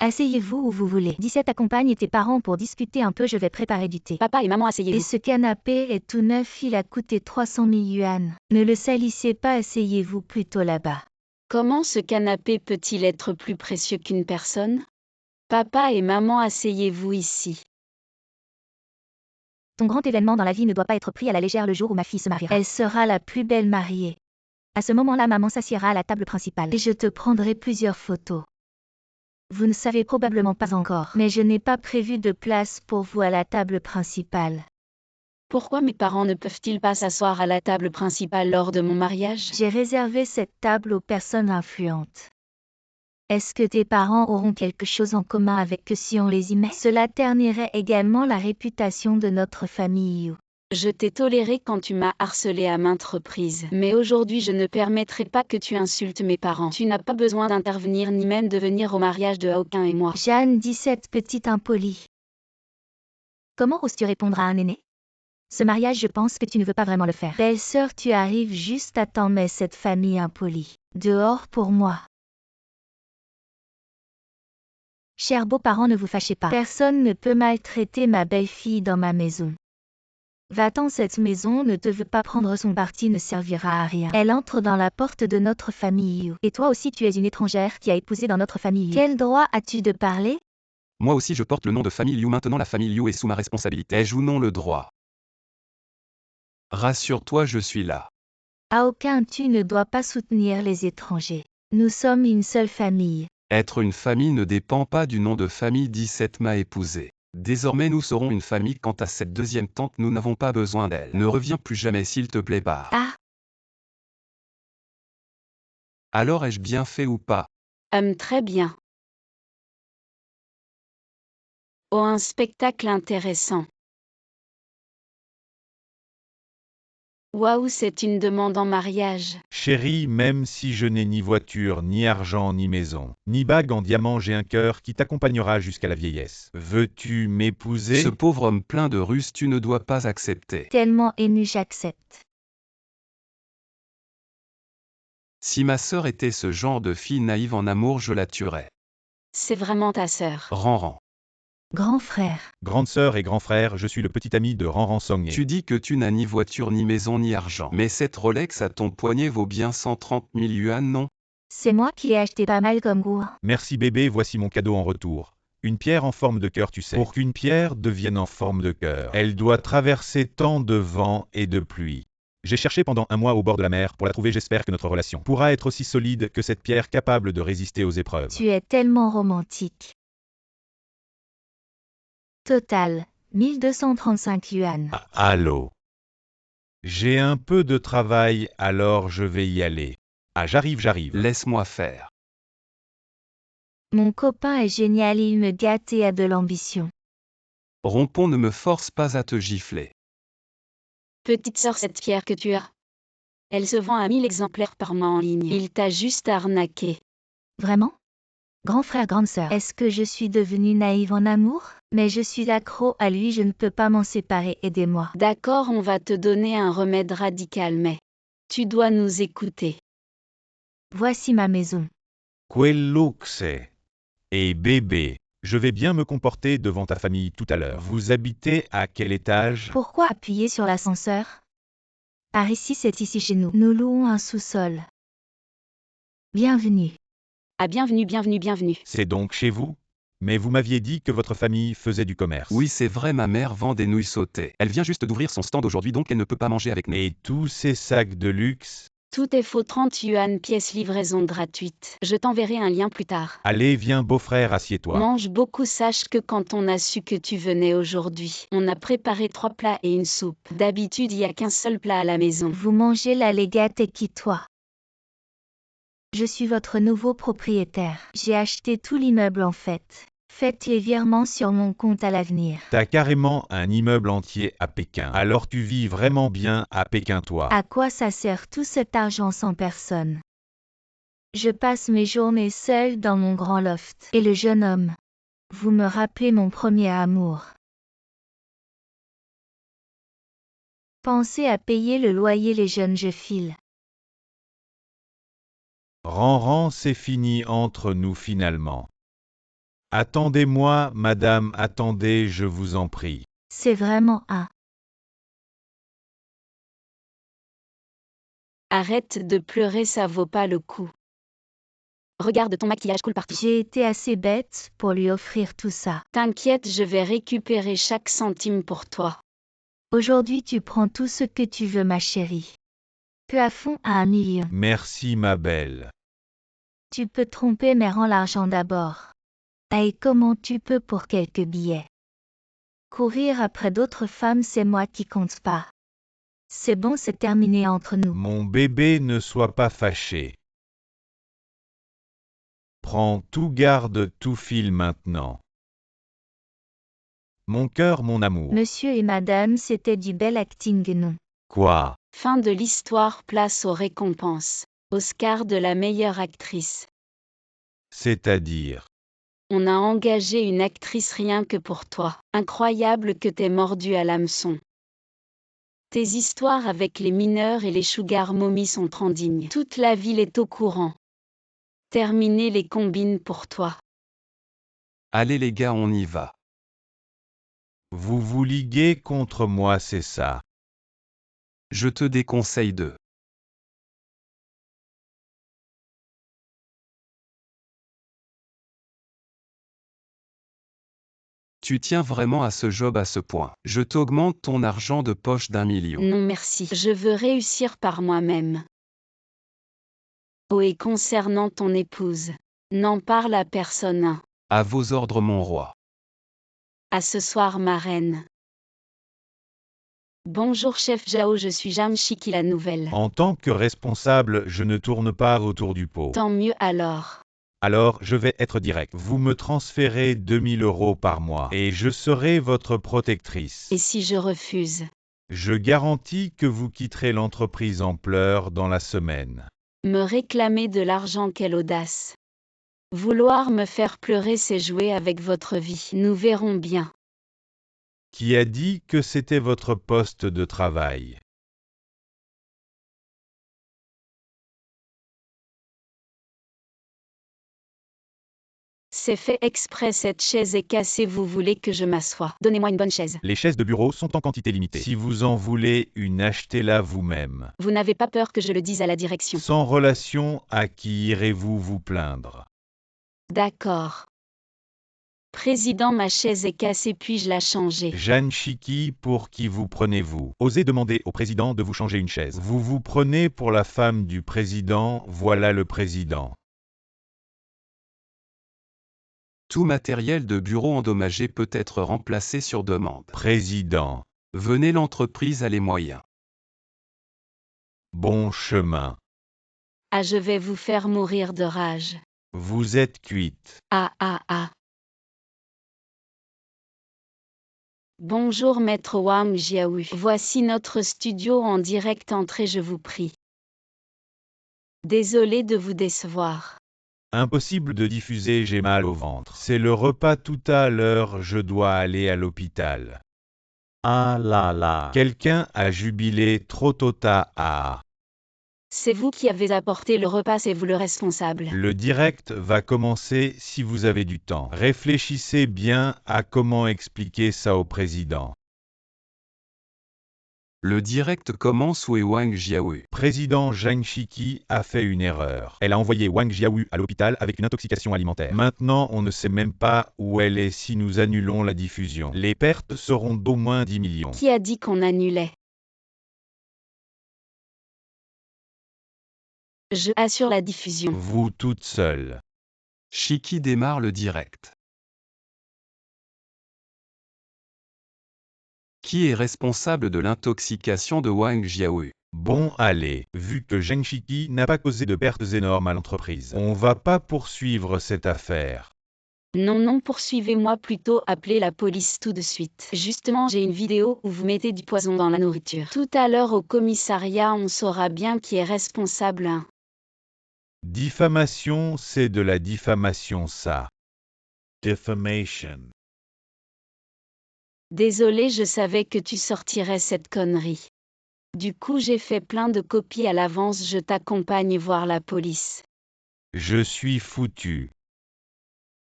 Asseyez-vous où vous voulez. 17 accompagne tes parents pour discuter un peu, je vais préparer du thé. Papa et maman, Et asseyez-vous. ce canapé est tout neuf, il a coûté 300 000 yuan. Ne le salissez pas, asseyez-vous plutôt là-bas. Comment ce canapé peut-il être plus précieux qu'une personne? Papa et maman, asseyez-vous ici. Ton grand événement dans la vie ne doit pas être pris à la légère le jour où ma fille se mariera. Elle sera la plus belle mariée. À ce moment-là, maman s'assiera à la table principale et je te prendrai plusieurs photos. Vous ne savez probablement pas encore, mais je n'ai pas prévu de place pour vous à la table principale. Pourquoi mes parents ne peuvent-ils pas s'asseoir à la table principale lors de mon mariage? J'ai réservé cette table aux personnes influentes. Est-ce que tes parents auront quelque chose en commun avec eux si on les y met? Cela ternirait également la réputation de notre famille. Je t'ai toléré quand tu m'as harcelé à maintes reprises. Mais aujourd'hui je ne permettrai pas que tu insultes mes parents. Tu n'as pas besoin d'intervenir ni même de venir au mariage de Aokin et moi. Jeanne, 17, petite impolie. Comment oses-tu répondre à un aîné? Ce mariage, je pense que tu ne veux pas vraiment le faire. Belle-sœur, tu arrives juste à temps, mais cette famille impolie. Dehors pour moi. Chers beaux-parents, ne vous fâchez pas. Personne ne peut maltraiter ma belle-fille dans ma maison. Va-t'en, cette maison ne te veut pas prendre son parti, ne servira à rien. Elle entre dans la porte de notre famille. Et toi aussi, tu es une étrangère qui a épousé dans notre famille. Quel droit as-tu de parler? Moi aussi je porte le nom de famille Liu, maintenant la famille Liu est sous ma responsabilité. Ai-je ou non le droit? Rassure-toi, je suis là. À aucun, tu ne dois pas soutenir les étrangers. Nous sommes une seule famille. Être une famille ne dépend pas du nom de famille. 17 m'a épousé. Désormais nous serons une famille. Quant à cette deuxième tante, nous n'avons pas besoin d'elle. Ne reviens plus jamais s'il te plaît pas. Ah, Alors ai-je bien fait ou pas? Très bien. Oh, un spectacle intéressant. Waouh, c'est une demande en mariage. Chérie, même si je n'ai ni voiture, ni argent, ni maison, ni bague en diamant, j'ai un cœur qui t'accompagnera jusqu'à la vieillesse. Veux-tu m'épouser? Ce pauvre homme plein de ruses, tu ne dois pas accepter. tellement ému, j'accepte. Si ma sœur était ce genre de fille naïve en amour, je la tuerais. C'est vraiment ta sœur. Ranran. Grand frère. Grande sœur et grand frère, je suis le petit ami de Ranran Songye. Tu dis que tu n'as ni voiture, ni maison, ni argent. Mais cette Rolex à ton poignet vaut bien 130 000 yuan, non? C'est moi qui ai acheté pas mal comme goût. Merci bébé, voici mon cadeau en retour. Une pierre en forme de cœur, tu sais. Pour qu'une pierre devienne en forme de cœur, elle doit traverser tant de vent et de pluie. J'ai cherché pendant un mois au bord de la mer pour la trouver. J'espère que notre relation pourra être aussi solide que cette pierre capable de résister aux épreuves. Tu es tellement romantique. Total, 1235 yuan. Ah, allô? J'ai un peu de travail, alors je vais y aller. Ah, j'arrive. Laisse-moi faire. Mon copain est génial, il me gâte et a de l'ambition. Rompon, ne me force pas à te gifler. Petite sœur, cette pierre que tu as. Elle se vend à 1000 exemplaires par mois en ligne. Il t'a juste arnaqué. Vraiment? Grand frère, grande sœur, est-ce que je suis devenue naïve en amour? Mais je suis accro à lui, je ne peux pas m'en séparer, aidez-moi. D'accord, on va te donner un remède radical, mais tu dois nous écouter. Voici ma maison. Quello que c'est. Et bébé, je vais bien me comporter devant ta famille tout à l'heure. Vous habitez à quel étage? Pourquoi appuyer sur l'ascenseur? Par ici, c'est ici chez nous. Nous louons un sous-sol. Bienvenue. Ah, bienvenue. C'est donc chez vous? Mais vous m'aviez dit que votre famille faisait du commerce. Oui, c'est vrai, ma mère vend des nouilles sautées. Elle vient juste d'ouvrir son stand aujourd'hui, donc elle ne peut pas manger avec nous. Et tous ces sacs de luxe? Tout est faux, 30 yuan pièce livraison gratuite. Je t'enverrai un lien plus tard. Allez, viens beau-frère, assieds-toi. Mange beaucoup, sache que quand on a su que tu venais aujourd'hui, on a préparé 3 plats et une soupe. D'habitude, il n'y a qu'un seul plat à la maison. Vous mangez la légate et qui toi? Je suis votre nouveau propriétaire. J'ai acheté tout l'immeuble en fait. Faites les virements sur mon compte à l'avenir. T'as carrément un immeuble entier à Pékin. Alors tu vis vraiment bien à Pékin, toi. À quoi ça sert tout cet argent sans personne? Je passe mes journées seule dans mon grand loft. Et le jeune homme. Vous me rappelez mon premier amour. Pensez à payer le loyer, les jeunes, je file. Ran, c'est fini entre nous finalement. Attendez-moi, madame, attendez, je vous en prie. C'est vraiment un. Arrête de pleurer, ça vaut pas le coup. Regarde, ton maquillage coule partout. J'ai été assez bête pour lui offrir tout ça. T'inquiète, je vais récupérer chaque centime pour toi. Aujourd'hui tu prends tout ce que tu veux, ma chérie. Plafond à 1 million. Merci, ma belle. Tu peux tromper mais rends l'argent d'abord. Et comment tu peux pour quelques billets? Courir après d'autres femmes, c'est moi qui compte pas. C'est bon, c'est terminé entre nous. Mon bébé, ne sois pas fâché. Prends tout, garde tout, file maintenant. Mon cœur, mon amour. Monsieur et madame, c'était du bel acting, non? Quoi? Fin de l'histoire, place aux récompenses. Oscar de la meilleure actrice. C'est-à-dire? On a engagé une actrice rien que pour toi. Incroyable que t'aies mordu à l'hameçon. Tes histoires avec les mineurs et les sugar mommies sont trending. Toute la ville est au courant. Terminer les combines pour toi. Allez les gars, on y va. Vous vous liguez contre moi, c'est ça? Je te déconseille de. Tu tiens vraiment à ce job à ce point. Je t'augmente ton argent de poche d'1 million. Non merci. Je veux réussir par moi-même. Oh, et concernant ton épouse, n'en parle à personne. À vos ordres, mon roi. À ce soir, ma reine. Bonjour chef Zhao, je suis Jamshiki la nouvelle. En tant que responsable, je ne tourne pas autour du pot. Tant mieux alors. Alors, je vais être direct. Vous me transférez 2000 € par mois et je serai votre protectrice. Et si je refuse? Je garantis que vous quitterez l'entreprise en pleurs dans la semaine. Me réclamer de l'argent, quelle audace. Vouloir me faire pleurer, c'est jouer avec votre vie. Nous verrons bien. Qui a dit que c'était votre poste de travail? C'est fait exprès, cette chaise est cassée, vous voulez que je m'assoie? Donnez-moi une bonne chaise. Les chaises de bureau sont en quantité limitée. Si vous en voulez une, achetez-la vous-même. Vous n'avez pas peur que je le dise à la direction? Sans relation, à qui irez-vous vous plaindre? D'accord. Président, ma chaise est cassée, puis-je la changer? Jeanne Chiki, pour qui vous prenez-vous? Osez demander au président de vous changer une chaise. Vous vous prenez pour la femme du président, voilà le président. Tout matériel de bureau endommagé peut être remplacé sur demande. Président. Venez, l'entreprise a les moyens. Bon chemin. Ah, je vais vous faire mourir de rage. Vous êtes cuite. Ah ah ah. Bonjour maître Wang Jiawu. Voici notre studio en direct, entrez je vous prie. Désolé de vous décevoir. Impossible de diffuser, j'ai mal au ventre. C'est le repas tout à l'heure, je dois aller à l'hôpital. Ah là là. Quelqu'un a jubilé trop tôt à. C'est vous qui avez apporté le repas, c'est vous le responsable. Le direct va commencer si vous avez du temps. Réfléchissez bien à comment expliquer ça au président. Le direct commence où est Wang Jiawu. Président Zhang Chiki a fait une erreur. Elle a envoyé Wang Jiawu à l'hôpital avec une intoxication alimentaire. Maintenant, on ne sait même pas où elle est si nous annulons la diffusion. Les pertes seront d'au moins 10 millions. Qui a dit qu'on annulait? Je assure la diffusion. Vous toute seule. Chiki démarre le direct. Qui est responsable de l'intoxication de Wang Jiawu? Bon allez, vu que Zheng Shiki n'a pas causé de pertes énormes à l'entreprise, on va pas poursuivre cette affaire. Non, non, poursuivez-moi plutôt, appelez la police tout de suite. Justement, j'ai une vidéo où vous mettez du poison dans la nourriture. Tout à l'heure au commissariat, on saura bien qui est responsable, hein. Diffamation, c'est de la diffamation ça. Defamation. Désolé, je savais que tu sortirais cette connerie. Du coup, j'ai fait plein de copies à l'avance, je t'accompagne voir la police. Je suis foutu.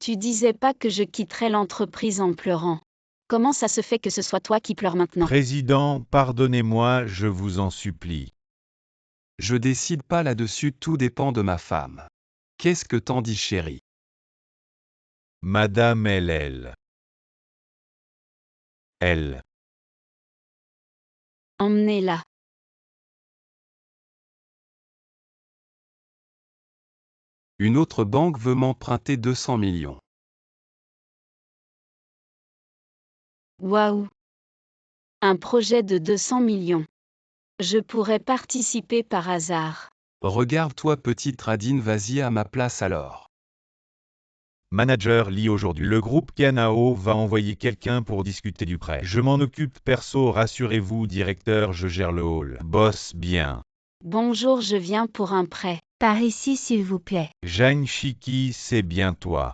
Tu disais pas que je quitterais l'entreprise en pleurant. Comment ça se fait que ce soit toi qui pleures maintenant? Président, pardonnez-moi, je vous en supplie. Je décide pas là-dessus, tout dépend de ma femme. Qu'est-ce que t'en dis, chérie? Madame elle. Emmenez-la. Une autre banque veut m'emprunter 200 millions. Waouh! Un projet de 200 millions. Je pourrais participer par hasard. Regarde-toi, petite radine, vas-y à ma place alors. Manager Lee, aujourd'hui le groupe Canao va envoyer quelqu'un pour discuter du prêt. Je m'en occupe perso, rassurez-vous directeur, je gère le hall. Bosse bien. Bonjour, je viens pour un prêt. Par ici s'il vous plaît. Zhang Shiki, c'est bien toi.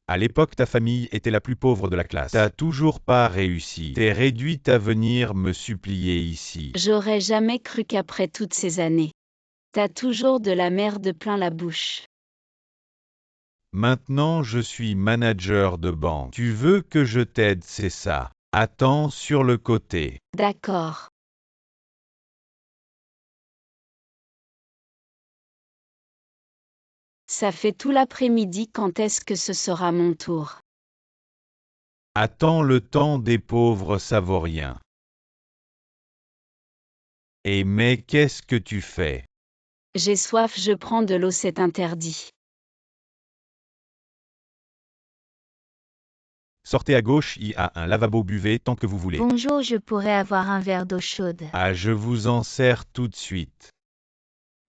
À l'époque, ta famille était la plus pauvre de la classe. T'as toujours pas réussi. T'es réduite à venir me supplier ici. J'aurais jamais cru qu'après toutes ces années. T'as toujours de la merde plein la bouche. Maintenant, je suis manager de banque. Tu veux que je t'aide, c'est ça. Attends sur le côté. D'accord. Ça fait tout l'après-midi, quand est-ce que ce sera mon tour? Attends, le temps des pauvres, ça vaut rien. Et mais qu'est-ce que tu fais? J'ai soif, je prends de l'eau, c'est interdit. Sortez à gauche, il y a un lavabo, buvez tant que vous voulez. Bonjour, je pourrais avoir un verre d'eau chaude. Ah, je vous en sers tout de suite.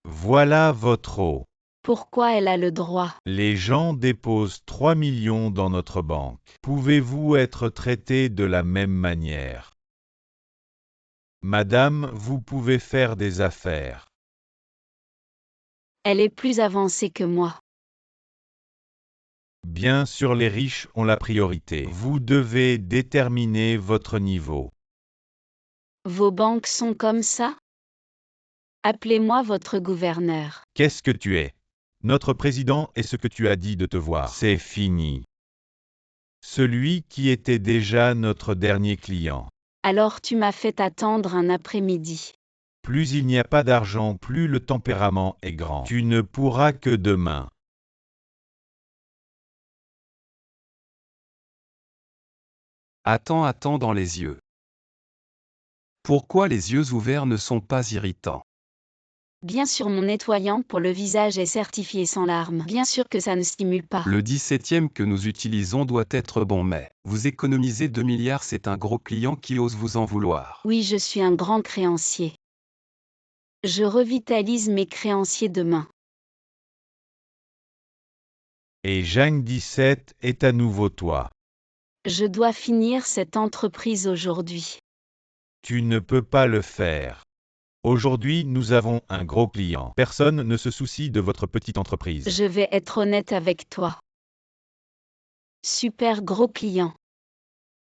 Voilà votre eau. Pourquoi elle a le droit? Les gens déposent 3 millions dans notre banque. Pouvez-vous être traité de la même manière? Madame, vous pouvez faire des affaires. Elle est plus avancée que moi. Bien sûr, les riches ont la priorité. Vous devez déterminer votre niveau. Vos banques sont comme ça? Appelez-moi votre gouverneur. Qu'est-ce que tu es? Notre président est ce que tu as dit de te voir. C'est fini. Celui qui était déjà notre dernier client. Alors tu m'as fait attendre un après-midi. Plus il n'y a pas d'argent, plus le tempérament est grand. Tu ne pourras que demain. Attends dans les yeux. Pourquoi les yeux ouverts ne sont pas irritants? Bien sûr, mon nettoyant pour le visage est certifié sans larmes. Bien sûr que ça ne stimule pas. Le 17e que nous utilisons doit être bon, mais vous économisez 2 milliards, c'est un gros client qui ose vous en vouloir. Oui, je suis un grand créancier. Je revitalise mes créanciers demain. Et Zhang 17 est à nouveau toi. Je dois finir cette entreprise aujourd'hui. Tu ne peux pas le faire. Aujourd'hui, nous avons un gros client. Personne ne se soucie de votre petite entreprise. Je vais être honnête avec toi. Super gros client.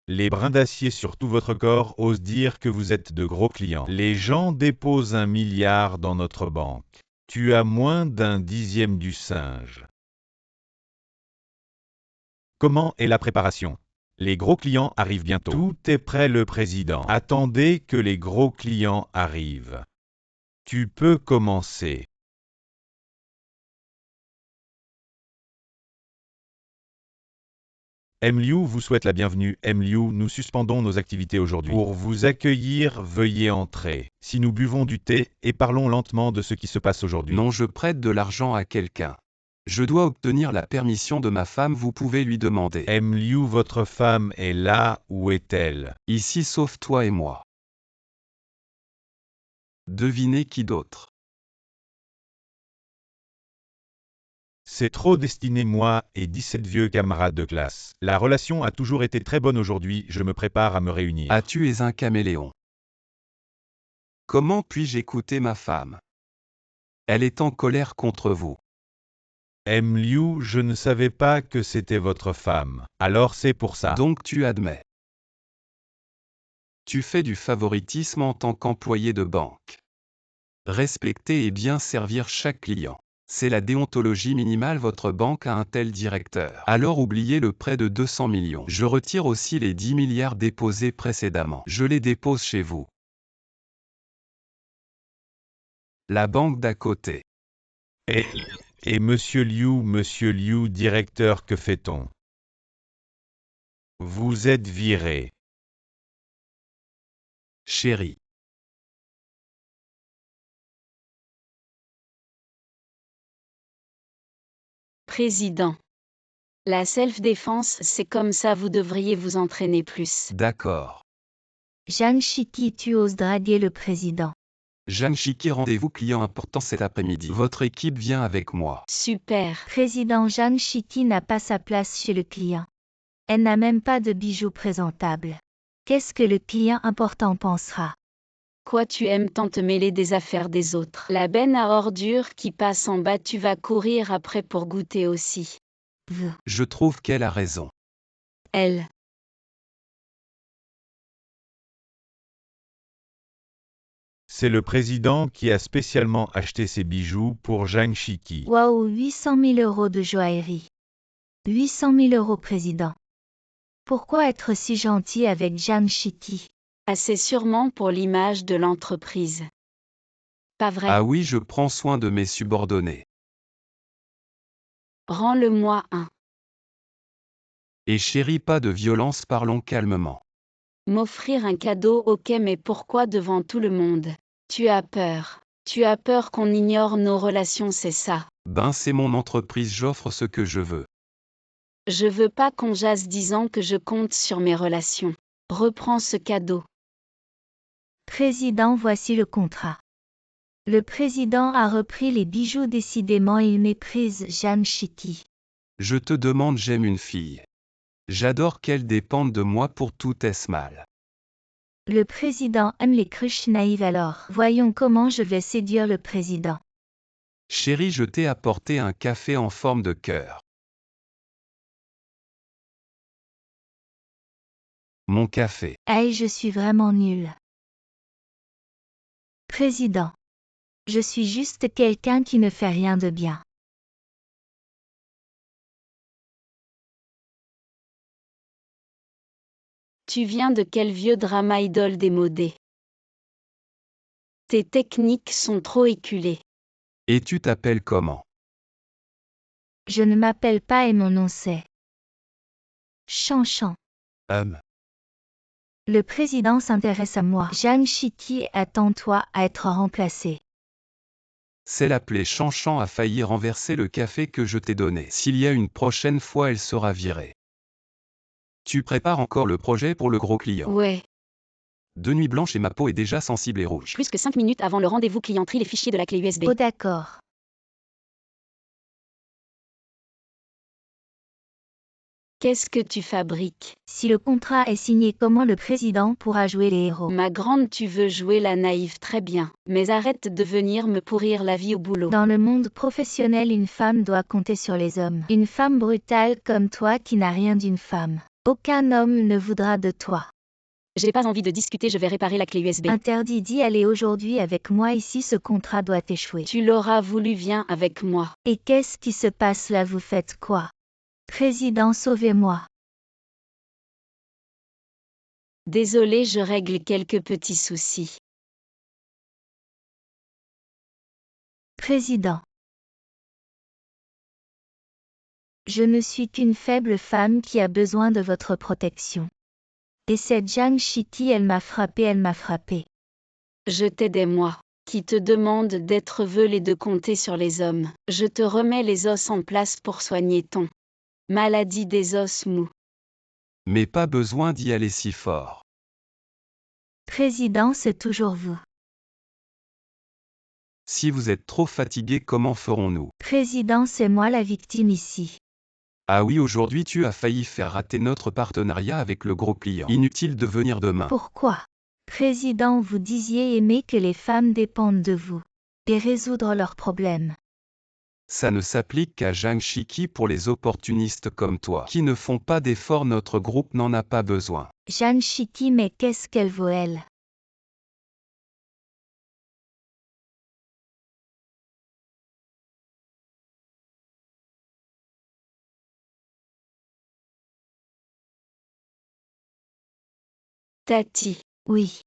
Les brins d'acier sur tout votre corps osent dire que vous êtes de gros clients. Les gens déposent 1 milliard dans notre banque. Tu as moins d'un dixième du singe. Comment est la préparation? Les gros clients arrivent bientôt. Tout est prêt, le président. Attendez que les gros clients arrivent. Tu peux commencer. MLiu vous souhaite la bienvenue. MLiu, nous suspendons nos activités aujourd'hui. Pour vous accueillir, veuillez entrer. Si nous buvons du thé et parlons lentement de ce qui se passe aujourd'hui. Non, je prête de l'argent à quelqu'un. Je dois obtenir la permission de ma femme, vous pouvez lui demander. MLiu, votre femme est là, où est-elle? Ici, sauf toi et moi. Devinez qui d'autre? C'est trop destiné moi et 17 vieux camarades de classe. La relation a toujours été très bonne aujourd'hui, je me prépare à me réunir. Ah, tu es un caméléon. Comment puis-je écouter ma femme? Elle est en colère contre vous. M. Liu, je ne savais pas que c'était votre femme. Alors c'est pour ça. Donc tu admets. Tu fais du favoritisme en tant qu'employé de banque. Respecter et bien servir chaque client. C'est la déontologie minimale, votre banque a un tel directeur. Alors oubliez le prêt de 200 millions. Je retire aussi les 10 milliards déposés précédemment. Je les dépose chez vous. La banque d'à côté. Et Monsieur Liu, directeur, que fait-on? Vous êtes viré. Chérie. Président. La self-défense, c'est comme ça, vous devriez vous entraîner plus. D'accord. Zhang Shiki, tu oses draguer le président. Zhang Shiki, rendez-vous client important cet après-midi. Votre équipe vient avec moi. Super. Président Zhang Shiki n'a pas sa place chez le client. Elle n'a même pas de bijoux présentables. Qu'est-ce que le client important pensera? Quoi, tu aimes tant te mêler des affaires des autres? La benne à ordures qui passe en bas, tu vas courir après pour goûter aussi. Je trouve qu'elle a raison. Elle. C'est le président qui a spécialement acheté ces bijoux pour Zhang Shiki. Waouh, 800 000 euros de joaillerie. 800 000 euros, président. Pourquoi être si gentil avec Zhang Shiki? Assez sûrement pour l'image de l'entreprise. Pas vrai? Ah oui, je prends soin de mes subordonnés. Rends-le-moi un. Et chérie, pas de violence, parlons calmement. M'offrir un cadeau, ok, mais pourquoi devant tout le monde? Tu as peur. Tu as peur qu'on ignore nos relations, c'est ça. Ben c'est mon entreprise, j'offre ce que je veux. Je veux pas qu'on jase disant que je compte sur mes relations. Reprends ce cadeau. Président, voici le contrat. Le président a repris les bijoux, décidément il méprise Zhang Shiki. Je te demande, j'aime une fille. J'adore qu'elle dépende de moi pour tout, est-ce mal? Le président aime les cruches naïves, alors voyons comment je vais séduire le président. Chérie, je t'ai apporté un café en forme de cœur. Mon café. Aïe, je suis vraiment nulle. Président. Je suis juste quelqu'un qui ne fait rien de bien. Tu viens de quel vieux drama idole démodé? Tes techniques sont trop éculées. Et tu t'appelles comment? Je ne m'appelle pas et mon nom c'est Chanchan. Le président s'intéresse à moi. Zhang Shiki, attends-toi à être remplacé. C'est l'appelée Chanchan a failli renverser le café que je t'ai donné. S'il y a une prochaine fois, elle sera virée. Tu prépares encore le projet pour le gros client? Ouais. 2 nuits blanches et ma peau est déjà sensible et rouge. Plus que 5 minutes avant le rendez-vous client, trie les fichiers de la clé USB. Oh d'accord. Qu'est-ce que tu fabriques? Si le contrat est signé, comment le président pourra jouer les héros? Ma grande, tu veux jouer la naïve, très bien. Mais arrête de venir me pourrir la vie au boulot. Dans le monde professionnel, une femme doit compter sur les hommes. Une femme brutale comme toi qui n'a rien d'une femme. Aucun homme ne voudra de toi. J'ai pas envie de discuter, je vais réparer la clé USB. Interdit d'y aller aujourd'hui avec moi ici, ce contrat doit échouer. Tu l'auras voulu, viens avec moi. Et qu'est-ce qui se passe là, vous faites quoi? Président, sauvez-moi. Désolé, je règle quelques petits soucis. Président. Je ne suis qu'une faible femme qui a besoin de votre protection. Et cette Zhang Shiki, elle m'a frappé. Je t'aide, moi, qui te demande d'être veule et de compter sur les hommes. Je te remets les os en place pour soigner ton maladie des os mous. Mais pas besoin d'y aller si fort. Président, c'est toujours vous. Si vous êtes trop fatigué, comment ferons-nous? Président, c'est moi la victime ici. Ah oui, aujourd'hui tu as failli faire rater notre partenariat avec le gros client. Inutile de venir demain. Pourquoi? Président, vous disiez aimer que les femmes dépendent de vous et résoudre leurs problèmes. Ça ne s'applique qu'à Zhang Shiki pour les opportunistes comme toi, qui ne font pas d'efforts. Notre groupe n'en a pas besoin. Jeanne Chiki, mais qu'est-ce qu'elle vaut elle? Tati. Oui.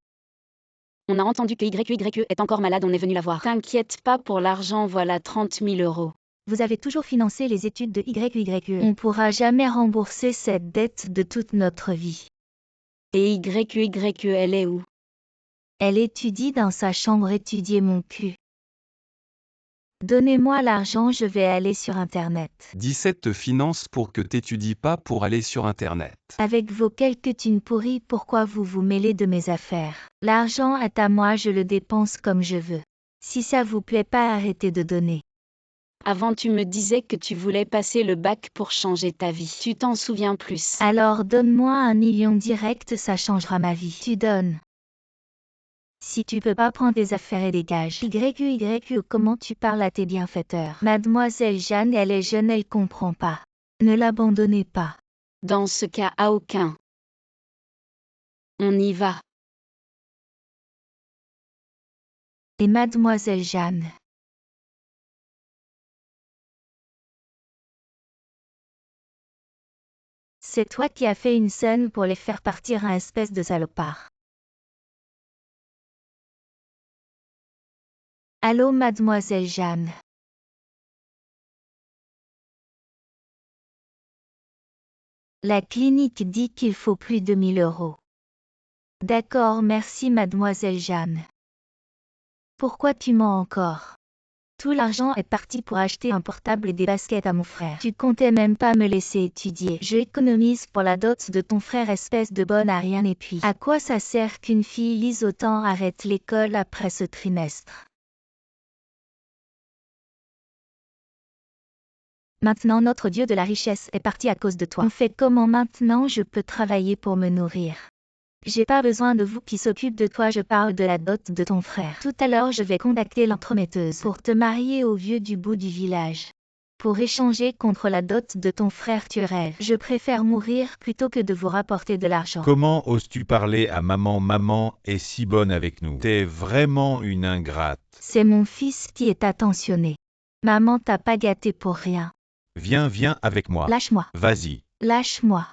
On a entendu que YYE est encore malade, on est venu la voir. T'inquiète pas pour l'argent, voilà 30 000 euros. Vous avez toujours financé les études de YYE. On ne pourra jamais rembourser cette dette de toute notre vie. Et YYE, elle est où? Elle étudie dans sa chambre, étudier mon cul. Donnez-moi l'argent, je vais aller sur Internet. 17 te finance pour que t'étudies pas pour aller sur Internet. Avec vos quelques thunes pourries, pourquoi vous vous mêlez de mes affaires? L'argent est à moi, je le dépense comme je veux. Si ça vous plaît pas, arrêtez de donner. Avant tu me disais que tu voulais passer le bac pour changer ta vie. Tu t'en souviens plus? Alors donne-moi 1 million direct, ça changera ma vie. Tu donnes. Si tu peux pas, prendre tes affaires et dégage. YYE, comment tu parles à tes bienfaiteurs? Mademoiselle Jeanne, elle est jeune, elle comprend pas. Ne l'abandonnez pas. Dans ce cas, à aucun. On y va. Et Mademoiselle Jeanne? C'est toi qui as fait une scène pour les faire partir, un espèce de salopard. Allô, Mademoiselle Jeanne? La clinique dit qu'il faut plus de 1 000 euros. D'accord, merci Mademoiselle Jeanne. Pourquoi tu mens encore? Tout l'argent est parti pour acheter un portable et des baskets à mon frère. Tu comptais même pas me laisser étudier. Je économise pour la dot de ton frère, espèce de bonne à rien. Et puis, à quoi ça sert qu'une fille lise autant? Arrête l'école après ce trimestre. Maintenant notre dieu de la richesse est parti à cause de toi. On fait comment maintenant? Je peux travailler pour me nourrir. J'ai pas besoin de vous qui s'occupe de toi, je parle de la dot de ton frère. Tout à l'heure je vais contacter l'entremetteuse pour te marier au vieux du bout du village. Pour échanger contre la dot de ton frère, tu rêves. Je préfère mourir plutôt que de vous rapporter de l'argent. Comment oses-tu parler à maman? Maman est si bonne avec nous. T'es vraiment une ingrate. C'est mon fils qui est attentionné. Maman t'a pas gâté pour rien. Viens avec moi. Lâche-moi. Vas-y. Lâche-moi.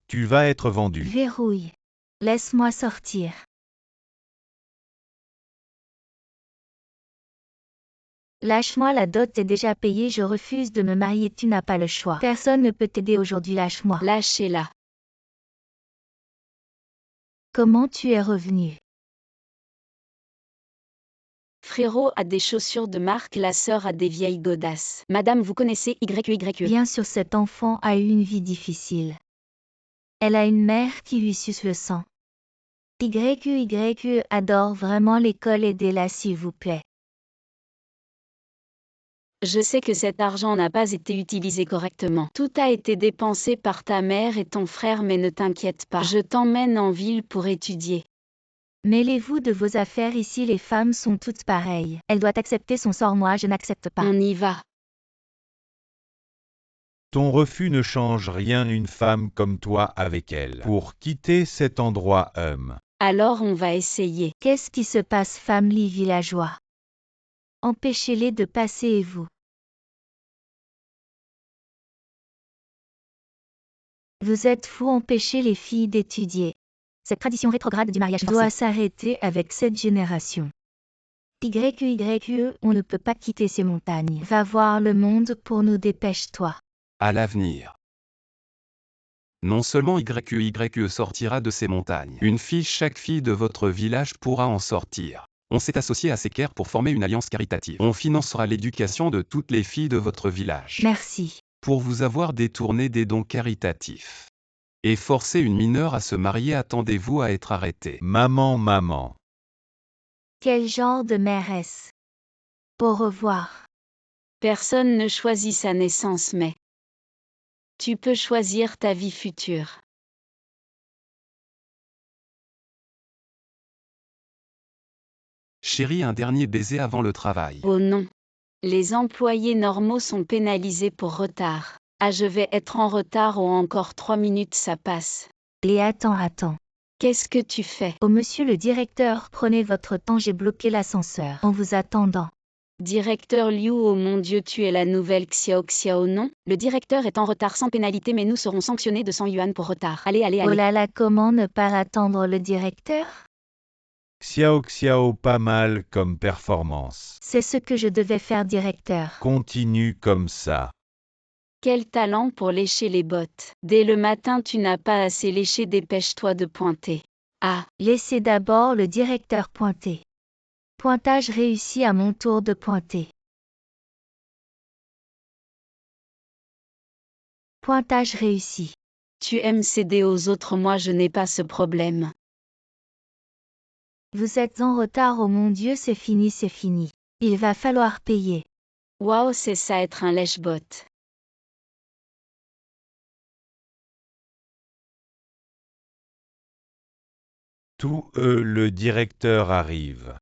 Tu vas être vendu. Verrouille. Laisse-moi sortir. Lâche-moi, la dot est déjà payée, je refuse de me marier, tu n'as pas le choix. Personne ne peut t'aider aujourd'hui, lâche-moi. Lâchez-la. Comment tu es revenu? Frérot a des chaussures de marque, la sœur a des vieilles godasses. Madame, vous connaissez YYE? Bien sûr, cet enfant a eu une vie difficile. Elle a une mère qui lui suce le sang. YYE adore vraiment l'école, aidez-la s'il vous plaît. Je sais que cet argent n'a pas été utilisé correctement. Tout a été dépensé par ta mère et ton frère, mais ne t'inquiète pas. Je t'emmène en ville pour étudier. Mêlez-vous de vos affaires ici, les femmes sont toutes pareilles. Elle doit accepter son sort, moi je n'accepte pas. On y va. Ton refus ne change rien, une femme comme toi avec elle. Pour quitter cet endroit, Alors on va essayer. Qu'est-ce qui se passe, famille villageois? Empêchez-les de passer et vous. Vous êtes fous, empêchez les filles d'étudier. Cette tradition rétrograde du mariage forcé doit s'arrêter avec cette génération. YYE, on ne peut pas quitter ces montagnes. Va voir le monde pour nous, dépêche-toi. À l'avenir. Non seulement YYE sortira de ces montagnes, chaque fille de votre village pourra en sortir. On s'est associé à Seker pour former une alliance caritative. On financera l'éducation de toutes les filles de votre village. Merci. Pour vous avoir détourné des dons caritatifs. Et forcer une mineure à se marier, attendez-vous à être arrêté. maman. Quel genre de mère est-ce? Au revoir. Personne ne choisit sa naissance mais tu peux choisir ta vie future. Chérie, un dernier baiser avant le travail. Oh non. Les employés normaux sont pénalisés pour retard. Ah, je vais être en retard ou encore 3 minutes ça passe. Et attends. Qu'est-ce que tu fais? Oh monsieur le directeur, prenez votre temps, j'ai bloqué l'ascenseur. En vous attendant. Directeur Liu, oh mon Dieu, tu es la nouvelle Xiao Xiao, non? Le directeur est en retard sans pénalité mais nous serons sanctionnés de 100 yuan pour retard. Allez. Oh là là, comment ne pas attendre le directeur? Xiao, pas mal comme performance. C'est ce que je devais faire, directeur. Continue comme ça. Quel talent pour lécher les bottes. Dès le matin tu n'as pas assez léché, dépêche-toi de pointer. Ah, Laissez d'abord le directeur pointer. Pointage réussi, à mon tour de pointer. Pointage réussi. tu aimes céder aux autres, moi je n'ai pas ce problème. Vous êtes en retard, oh mon Dieu, c'est fini. Il va falloir payer. Waouh, c'est ça être un lèche-botte. Le directeur arrive.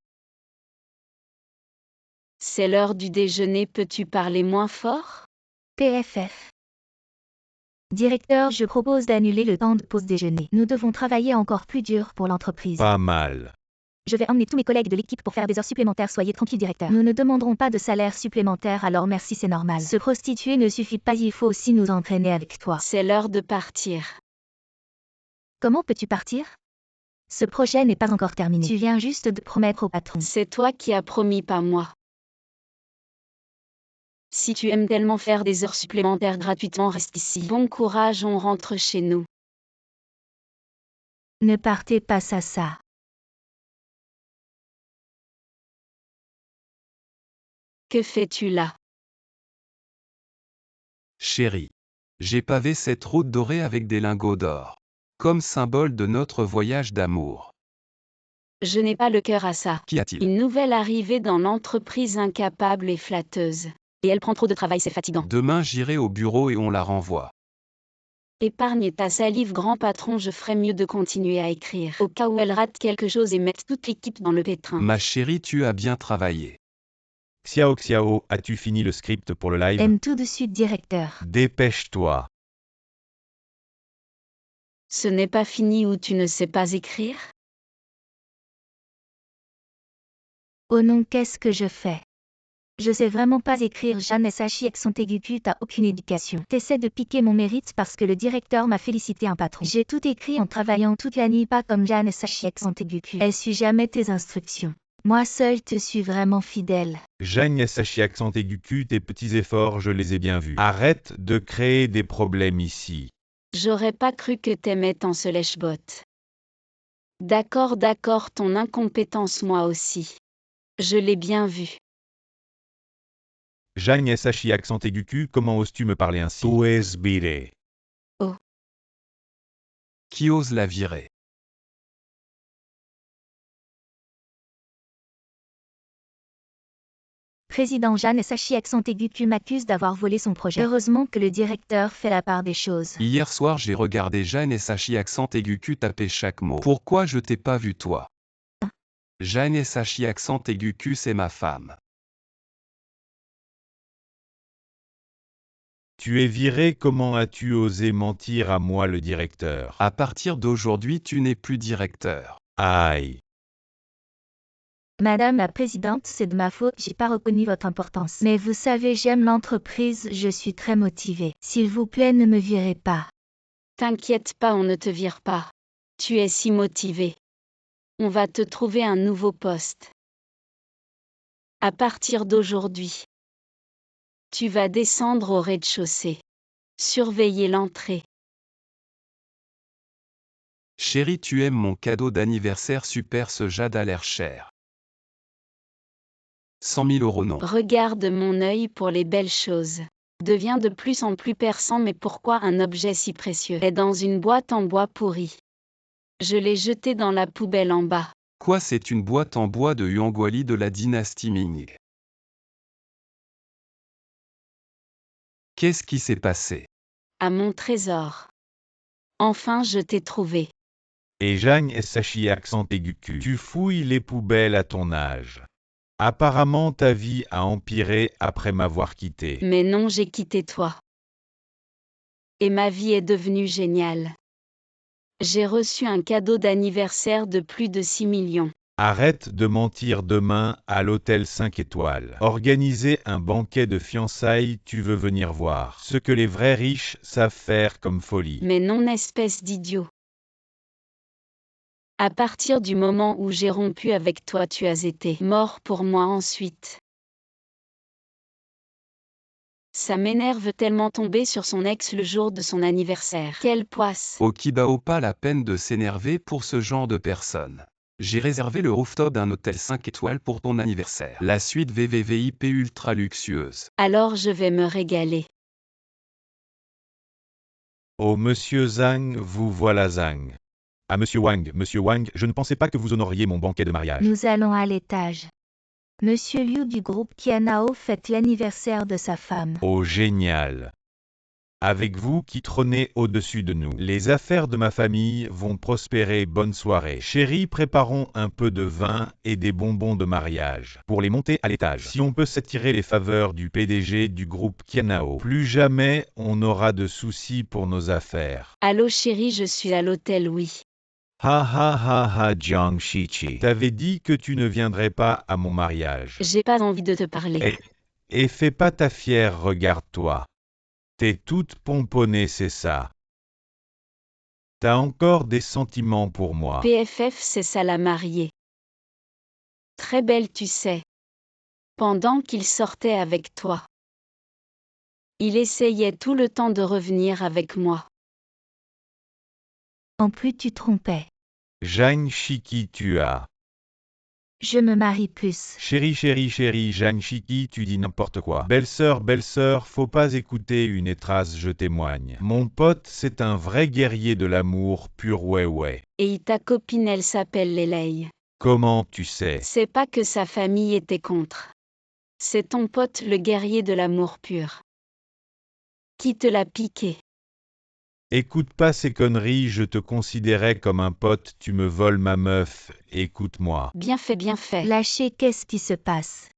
C'est l'heure du déjeuner, peux-tu parler moins fort? TFF. Directeur, je propose d'annuler le temps de pause déjeuner. Nous devons travailler encore plus dur pour l'entreprise. Pas mal. Je vais emmener tous mes collègues de l'équipe pour faire des heures supplémentaires. Soyez tranquille, directeur. Nous ne demanderons pas de salaire supplémentaire, alors merci, c'est normal. Se prostituer ne suffit pas, il faut aussi nous entraîner avec toi. C'est l'heure de partir. Comment peux-tu partir? Ce projet n'est pas encore terminé. Tu viens juste de promettre au patron. C'est toi qui as promis, pas moi. Si tu aimes tellement faire des heures supplémentaires gratuitement, reste ici. Bon courage, on rentre chez nous. Ne partez pas, ça. Que fais-tu là? Chérie, j'ai pavé cette route dorée avec des lingots d'or, comme symbole de notre voyage d'amour. Je n'ai pas le cœur à ça. Qu'y a-t-il? Une nouvelle arrivée dans l'entreprise, incapable et flatteuse. Et elle prend trop de travail, c'est fatigant. Demain j'irai au bureau et on la renvoie. Épargne ta salive, grand patron, je ferais mieux de continuer à écrire. Au cas où elle rate quelque chose et mette toute l'équipe dans le pétrin. Ma chérie, tu as bien travaillé. Xiao, as-tu fini le script pour le live? Aime tout de suite, directeur. Dépêche-toi. Ce n'est pas fini ou tu ne sais pas écrire? Oh non, qu'est-ce que je fais? Je sais vraiment pas écrire. Jeanne Sachi avec son aigu, t'as aucune éducation. T'essaies de piquer mon mérite parce que le directeur m'a félicité, un patron. J'ai tout écrit en travaillant toute la nuit, pas comme Jeanne Sachi avec son aigu. Elle suit jamais tes instructions. Moi seule te suis vraiment fidèle. Jeanne Sachi accent aigu, tes petits efforts, je les ai bien vus. Arrête de créer des problèmes ici. J'aurais pas cru que t'aimais tant ce lèche-botte. D'accord, ton incompétence moi aussi. Je l'ai bien vu. Jeanne Sachi accent aigu, comment oses-tu me parler ainsi? Tu es biré. Qui ose la virer? Président Jeanne Sachi accent aigu m'accuse d'avoir volé son projet. Heureusement que le directeur fait la part des choses. Hier soir j'ai regardé Jeanne Sachi accent aigu taper chaque mot. Pourquoi je t'ai pas vu toi? Jeanne Sachi accent aigu, c'est ma femme. Tu es viré, comment as-tu osé mentir à moi, le directeur? À partir d'aujourd'hui tu n'es plus directeur. Aïe. Madame la présidente, c'est de ma faute, j'ai pas reconnu votre importance. Mais vous savez, j'aime l'entreprise, je suis très motivée. S'il vous plaît, ne me virez pas. T'inquiète pas, on ne te vire pas. Tu es si motivé. On va te trouver un nouveau poste. À partir d'aujourd'hui, tu vas descendre au rez-de-chaussée. Surveiller l'entrée. Chérie, tu aimes mon cadeau d'anniversaire super, ce jade a l'air cher. 100 000 € non. Regarde mon œil pour les belles choses. Devient de plus en plus perçant, mais pourquoi un objet si précieux est dans une boîte en bois pourri? Je l'ai jeté dans la poubelle en bas. Quoi, c'est une boîte en bois de Yuangguali de la dynastie Ming. Qu'est-ce qui s'est passé? À mon trésor. Enfin, je t'ai trouvé. Et Jang et Sachi accent aigu. Tu fouilles les poubelles à ton âge. Apparemment ta vie a empiré après m'avoir quitté. Mais non, j'ai quitté toi. Et ma vie est devenue géniale. J'ai reçu un cadeau d'anniversaire de plus de 6 millions. Arrête de mentir demain à l'hôtel 5 étoiles. Organiser un banquet de fiançailles, tu veux venir voir ce que les vrais riches savent faire comme folie. Mais non, espèce d'idiot. À partir du moment où j'ai rompu avec toi, tu as été mort pour moi ensuite. Ça m'énerve tellement tomber sur son ex le jour de son anniversaire. Quelle poisse! Okibao, pas la peine de s'énerver pour ce genre de personne. J'ai réservé le rooftop d'un hôtel 5 étoiles pour ton anniversaire. La suite VVVIP ultra luxueuse. Alors je vais me régaler. Oh monsieur Zhang, vous voilà Zhang. Ah monsieur Wang, je ne pensais pas que vous honoriez mon banquet de mariage. Nous allons à l'étage. Monsieur Liu du groupe Qianao fête l'anniversaire de sa femme. Oh génial. Avec vous qui trônez au-dessus de nous, les affaires de ma famille vont prospérer. Bonne soirée. Chérie, préparons un peu de vin et des bonbons de mariage pour les monter à l'étage. Si on peut s'attirer les faveurs du PDG du groupe Qianao, plus jamais on n'aura de soucis pour nos affaires. Allô chérie, je suis à l'hôtel, oui. Ha ha ha ha Jiang Shichi. T'avais dit que tu ne viendrais pas à mon mariage. J'ai pas envie de te parler. Et fais pas ta fière, regarde-toi. T'es toute pomponnée, c'est ça. T'as encore des sentiments pour moi. PFF, c'est ça la mariée. Très belle, tu sais. Pendant qu'il sortait avec toi. Il essayait tout le temps de revenir avec moi. En plus tu trompais. Jeanne Chiki, tu as. Je me marie plus. Chérie, Jeanne Chiki, tu dis n'importe quoi. Belle-sœur, faut pas écouter une étrasse, je témoigne. Mon pote, c'est un vrai guerrier de l'amour pur, ouais. Et ta copine, elle s'appelle Lélei. Comment tu sais? C'est pas que sa famille était contre. C'est ton pote, le guerrier de l'amour pur. Qui te l'a piqué? Écoute pas ces conneries, je te considérais comme un pote, tu me voles ma meuf, écoute-moi. Bien fait, bien fait. Lâchez, qu'est-ce qui se passe?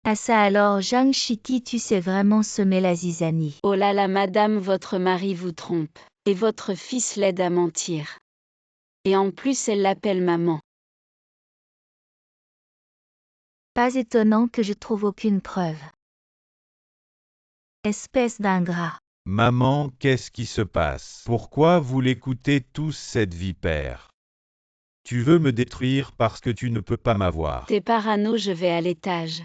Ah ça alors, Zhang Shiki, tu sais vraiment semer la zizanie. Oh là là, madame, votre mari vous trompe. Et votre fils l'aide à mentir. Et en plus, elle l'appelle maman. Pas étonnant que je trouve aucune preuve. Espèce d'ingrat. Maman, qu'est-ce qui se passe? Pourquoi vous l'écoutez tous cette vipère? Tu veux me détruire parce que tu ne peux pas m'avoir. T'es parano, je vais à l'étage.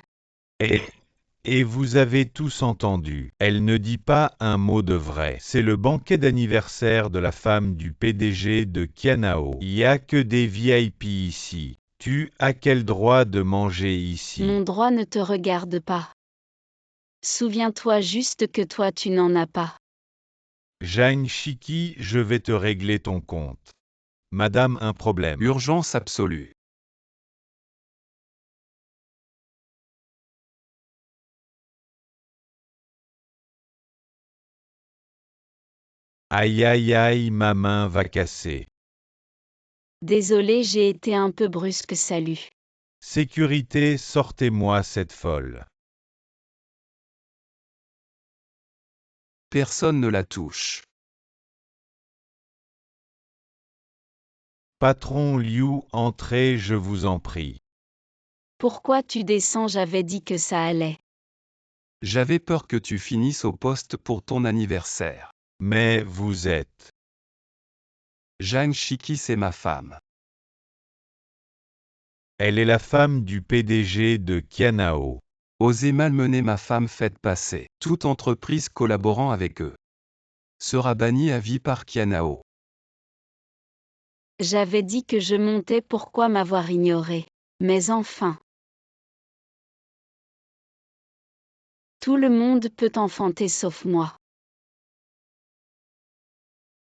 Et vous avez tous entendu. Elle ne dit pas un mot de vrai. C'est le banquet d'anniversaire de la femme du PDG de Qianao. Il n'y a que des VIP ici. Tu as quel droit de manger ici? Mon droit ne te regarde pas. Souviens-toi juste que toi tu n'en as pas. Jeanne Chiki, je vais te régler ton compte. Madame, un problème. Urgence absolue. Aïe, ma main va casser. Désolé, j'ai été un peu brusque, salut. Sécurité, sortez-moi cette folle. Personne ne la touche. Patron Liu, entrez, je vous en prie. Pourquoi tu descends? J'avais dit que ça allait. J'avais peur que tu finisses au poste pour ton anniversaire. Mais vous êtes. Zhang Shiki, c'est ma femme. Elle est la femme du PDG de Qianao. Osez malmener ma femme, faites passer. Toute entreprise collaborant avec eux sera bannie à vie par Qianao. J'avais dit que je montais, pourquoi m'avoir ignoré? Mais enfin. Tout le monde peut enfanter sauf moi.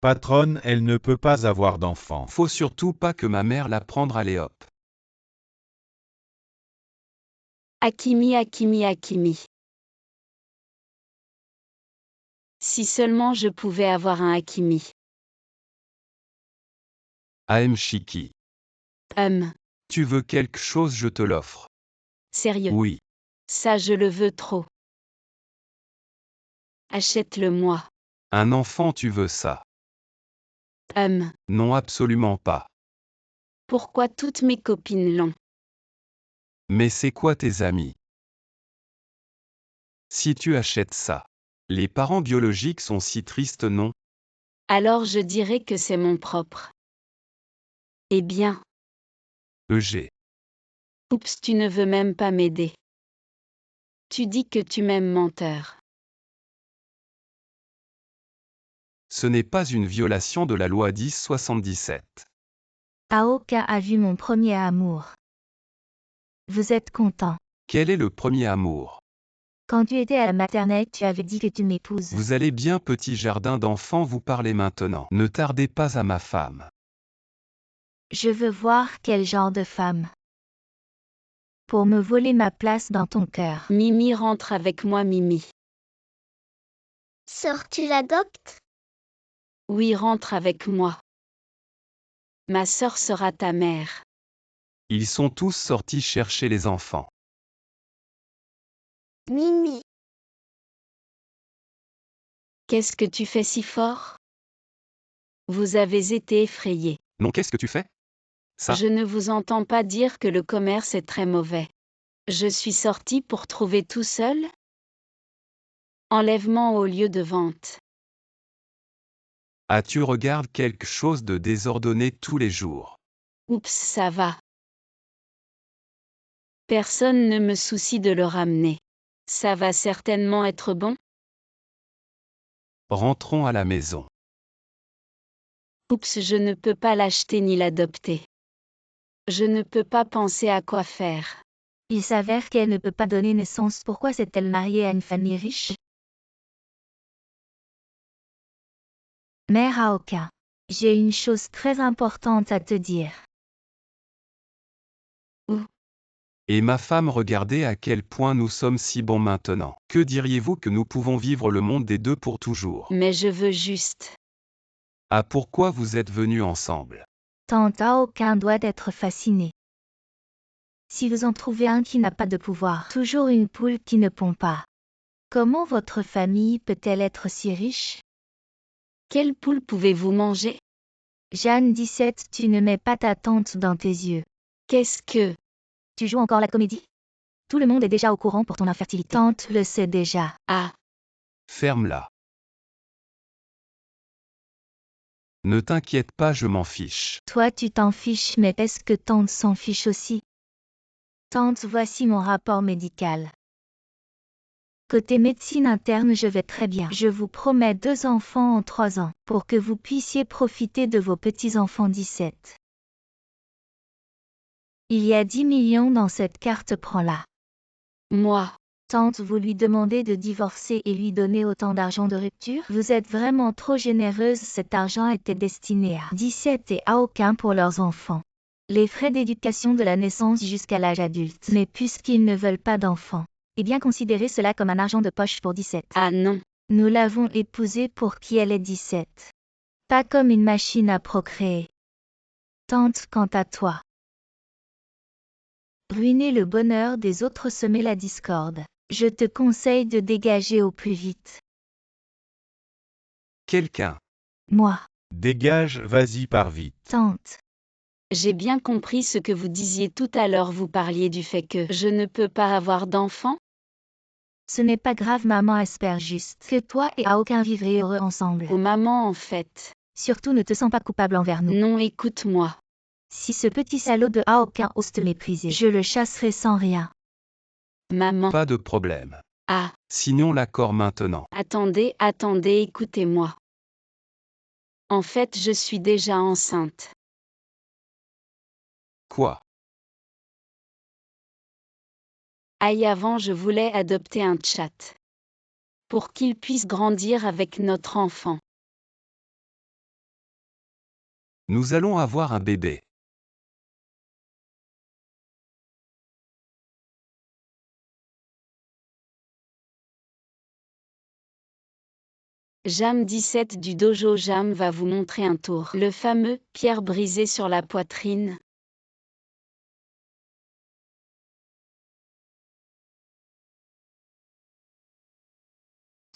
Patronne, elle ne peut pas avoir d'enfant. Faut surtout pas que ma mère la prenne, allez hop. Hakimi, Hakimi, Hakimi. Si seulement je pouvais avoir un Hakimi. Shiki. Tu veux quelque chose, je te l'offre. Sérieux? Oui. Ça je le veux trop. Achète-le-moi. Un enfant, tu veux ça? Non, absolument pas. Pourquoi toutes mes copines l'ont? Mais c'est quoi tes amis? Si tu achètes ça. Les parents biologiques sont si tristes, non? Alors je dirais que c'est mon propre. Eh bien. EG. Oups, tu ne veux même pas m'aider. Tu dis que tu m'aimes, menteur. Ce n'est pas une violation de la loi 1077. Aoka a vu mon premier amour. Vous êtes content. Quel est le premier amour? Quand tu étais à la maternelle, tu avais dit que tu m'épouses. Vous allez bien, petit jardin d'enfants, vous parlez maintenant. Ne tardez pas à ma femme. Je veux voir quel genre de femme. Pour me voler ma place dans ton cœur. Mimi, rentre avec moi, Mimi. Sœur, tu l'adoptes? Oui, rentre avec moi. Ma sœur sera ta mère. Ils sont tous sortis chercher les enfants. Mimi. Qu'est-ce que tu fais si fort? Vous avez été effrayé. Non, qu'est-ce que tu fais? Ça. Je ne vous entends pas dire que le commerce est très mauvais. Je suis sorti pour trouver tout seul? Enlèvement au lieu de vente. Ah, tu regardes quelque chose de désordonné tous les jours. Oups, ça va. Personne ne me soucie de le ramener. Ça va certainement être bon? Rentrons à la maison. Oups, je ne peux pas l'acheter ni l'adopter. Je ne peux pas penser à quoi faire. Il s'avère qu'elle ne peut pas donner naissance. Pourquoi s'est-elle mariée à une famille riche? Mère Aoka, j'ai une chose très importante à te dire. Et ma femme, regardez à quel point nous sommes si bons maintenant. Que diriez-vous que nous pouvons vivre le monde des deux pour toujours? Mais je veux juste. Ah, pourquoi vous êtes venus ensemble? Tante Aoka doit être fascinée. Si vous en trouvez un qui n'a pas de pouvoir, toujours une poule qui ne pond pas. Comment votre famille peut-elle être si riche? Quelle poule pouvez-vous manger? Jeanne 17, tu ne mets pas ta tante dans tes yeux. Qu'est-ce que... Tu joues encore la comédie? Tout le monde est déjà au courant pour ton infertilité. Tante le sait déjà. Ah. Ferme-la. Ne t'inquiète pas, je m'en fiche. Toi tu t'en fiches, mais est-ce que tante s'en fiche aussi? Tante, voici mon rapport médical. Côté médecine interne, je vais très bien. Je vous promets 2 enfants en 3 ans, pour que vous puissiez profiter de vos petits-enfants 17. Il y a 10 millions dans cette carte, prends-la. Moi. Tante, vous lui demandez de divorcer et lui donner autant d'argent de rupture? Vous êtes vraiment trop généreuse, cet argent était destiné à 17 et à aucun pour leurs enfants. Les frais d'éducation de la naissance jusqu'à l'âge adulte. Mais puisqu'ils ne veulent pas d'enfants, eh bien considérez cela comme un argent de poche pour 17. Ah non. Nous l'avons épousée pour qui elle est 17. Pas comme une machine à procréer. Tante, quant à toi. Ruiner le bonheur des autres, semer la discorde. Je te conseille de dégager au plus vite. Quelqu'un. Moi. Dégage, vas-y, pars vite. Tante. J'ai bien compris ce que vous disiez tout à l'heure. Vous parliez du fait que je ne peux pas avoir d'enfant? Ce n'est pas grave, maman espère juste que toi et Aokin vivrez heureux ensemble. Oh maman, en fait. Surtout ne te sens pas coupable envers nous. Non, écoute-moi. Si ce petit salaud de Aokin ose te mépriser, je le chasserai sans rien. Maman. Pas de problème. Ah. Signons l'accord maintenant. Attendez, écoutez-moi. En fait, je suis déjà enceinte. Quoi? Aïe, avant je voulais adopter un chat. Pour qu'il puisse grandir avec notre enfant. Nous allons avoir un bébé. Jam 17 du dojo Jam va vous montrer un tour. Le fameux « pierre brisée sur la poitrine ».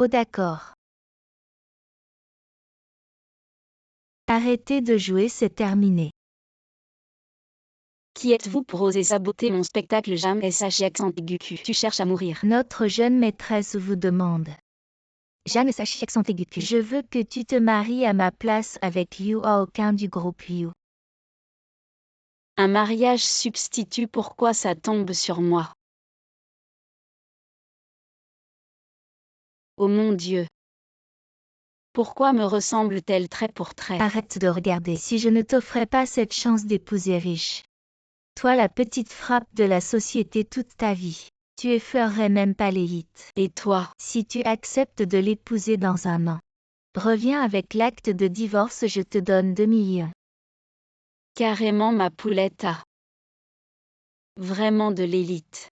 Oh d'accord. Arrêtez de jouer, c'est terminé. Qui êtes-vous pour oser saboter mon spectacle Jam SH accent aigu Q. Tu cherches à mourir. Notre jeune maîtresse vous demande. Jeanne SH accent aigu Q. Je veux que tu te maries à ma place avec Liu Haoquin du groupe Liu. Un mariage substitut, pourquoi ça tombe sur moi? Oh mon Dieu! Pourquoi me ressemble-t-elle trait pour trait? Arrête de regarder. Si je ne t'offrais pas cette chance d'épouser riche, toi la petite frappe de la société toute ta vie, tu effleurerais même pas les hits. Et toi? Si tu acceptes de l'épouser dans un an, reviens avec l'acte de divorce, je te donne 2 millions. Carrément ma poulette a vraiment de l'élite.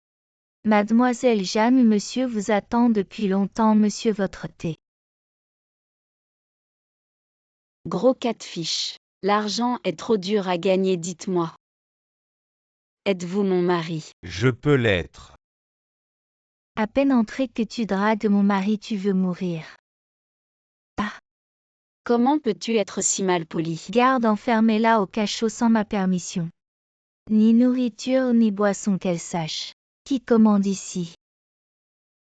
Mademoiselle Jeanne, monsieur vous attend depuis longtemps, monsieur votre thé. Gros catfish. L'argent est trop dur à gagner, dites-moi. Êtes-vous mon mari? Je peux l'être. À peine entré que tu dragues mon mari, tu veux mourir. Comment peux-tu être si mal poli? Garde enfermée-la au cachot sans ma permission. Ni nourriture ni boisson qu'elle sache. Qui commande ici?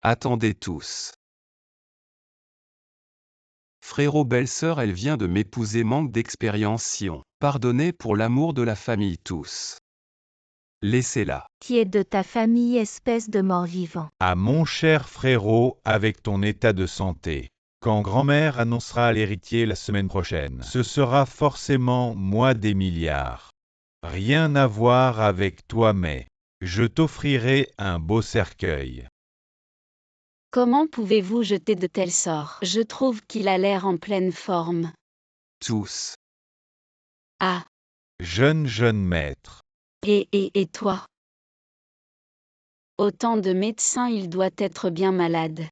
Attendez tous. Frérot, belle-sœur, elle vient de m'épouser, manque d'expérience, Sion. Pardonnez pour l'amour de la famille tous. Laissez-la. Qui est de ta famille, espèce de mort-vivant? À mon cher frérot, avec ton état de santé. Quand grand-mère annoncera l'héritier la semaine prochaine, ce sera forcément moi des milliards. Rien à voir avec toi, mais je t'offrirai un beau cercueil. Comment pouvez-vous jeter de tels sorts? Je trouve qu'il a l'air en pleine forme. Tous. Ah, Jeune maître. et toi? Autant de médecins, il doit être bien malade.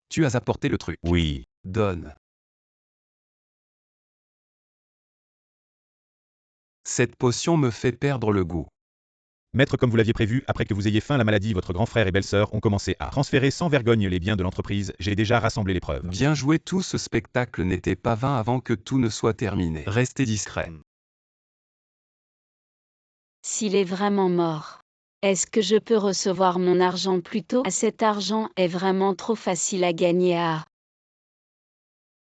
Tu as apporté le truc. Oui. Donne. Cette potion me fait perdre le goût. Maître, comme vous l'aviez prévu, après que vous ayez feint la maladie, votre grand frère et belle-sœur ont commencé à transférer sans vergogne les biens de l'entreprise. J'ai déjà rassemblé les preuves. Bien joué, tout ce spectacle n'était pas vain avant que tout ne soit terminé. Restez discret. S'il est vraiment mort, est-ce que je peux recevoir mon argent plus tôt? Cet argent est vraiment trop facile à gagner à...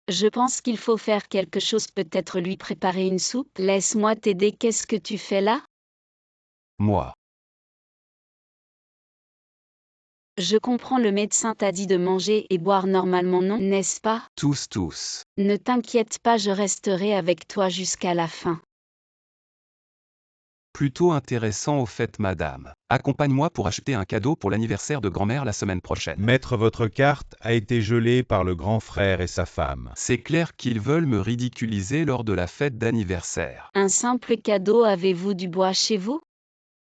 Je pense qu'il faut faire quelque chose, peut-être lui préparer une soupe. Laisse-moi t'aider, qu'est-ce que tu fais là? Moi. Je comprends, le médecin t'a dit de manger et boire normalement, non, n'est-ce pas? Tous. Ne t'inquiète pas, je resterai avec toi jusqu'à la fin. Plutôt intéressant au fait, madame. Accompagne-moi pour acheter un cadeau pour l'anniversaire de grand-mère la semaine prochaine. Maître, votre carte a été gelée par le grand frère et sa femme. C'est clair qu'ils veulent me ridiculiser lors de la fête d'anniversaire. Un simple cadeau, avez-vous du bois chez vous?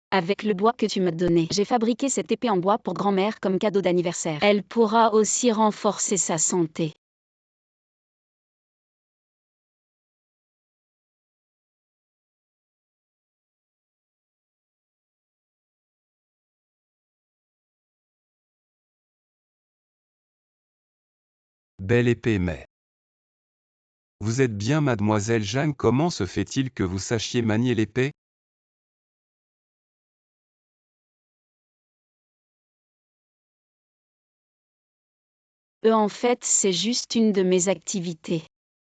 Avec le bois que tu m'as donné, j'ai fabriqué cette épée en bois pour grand-mère comme cadeau d'anniversaire. Elle pourra aussi renforcer sa santé. Belle épée, mais... Vous êtes bien mademoiselle Jeanne, comment se fait-il que vous sachiez manier l'épée? En fait, c'est juste une de mes activités.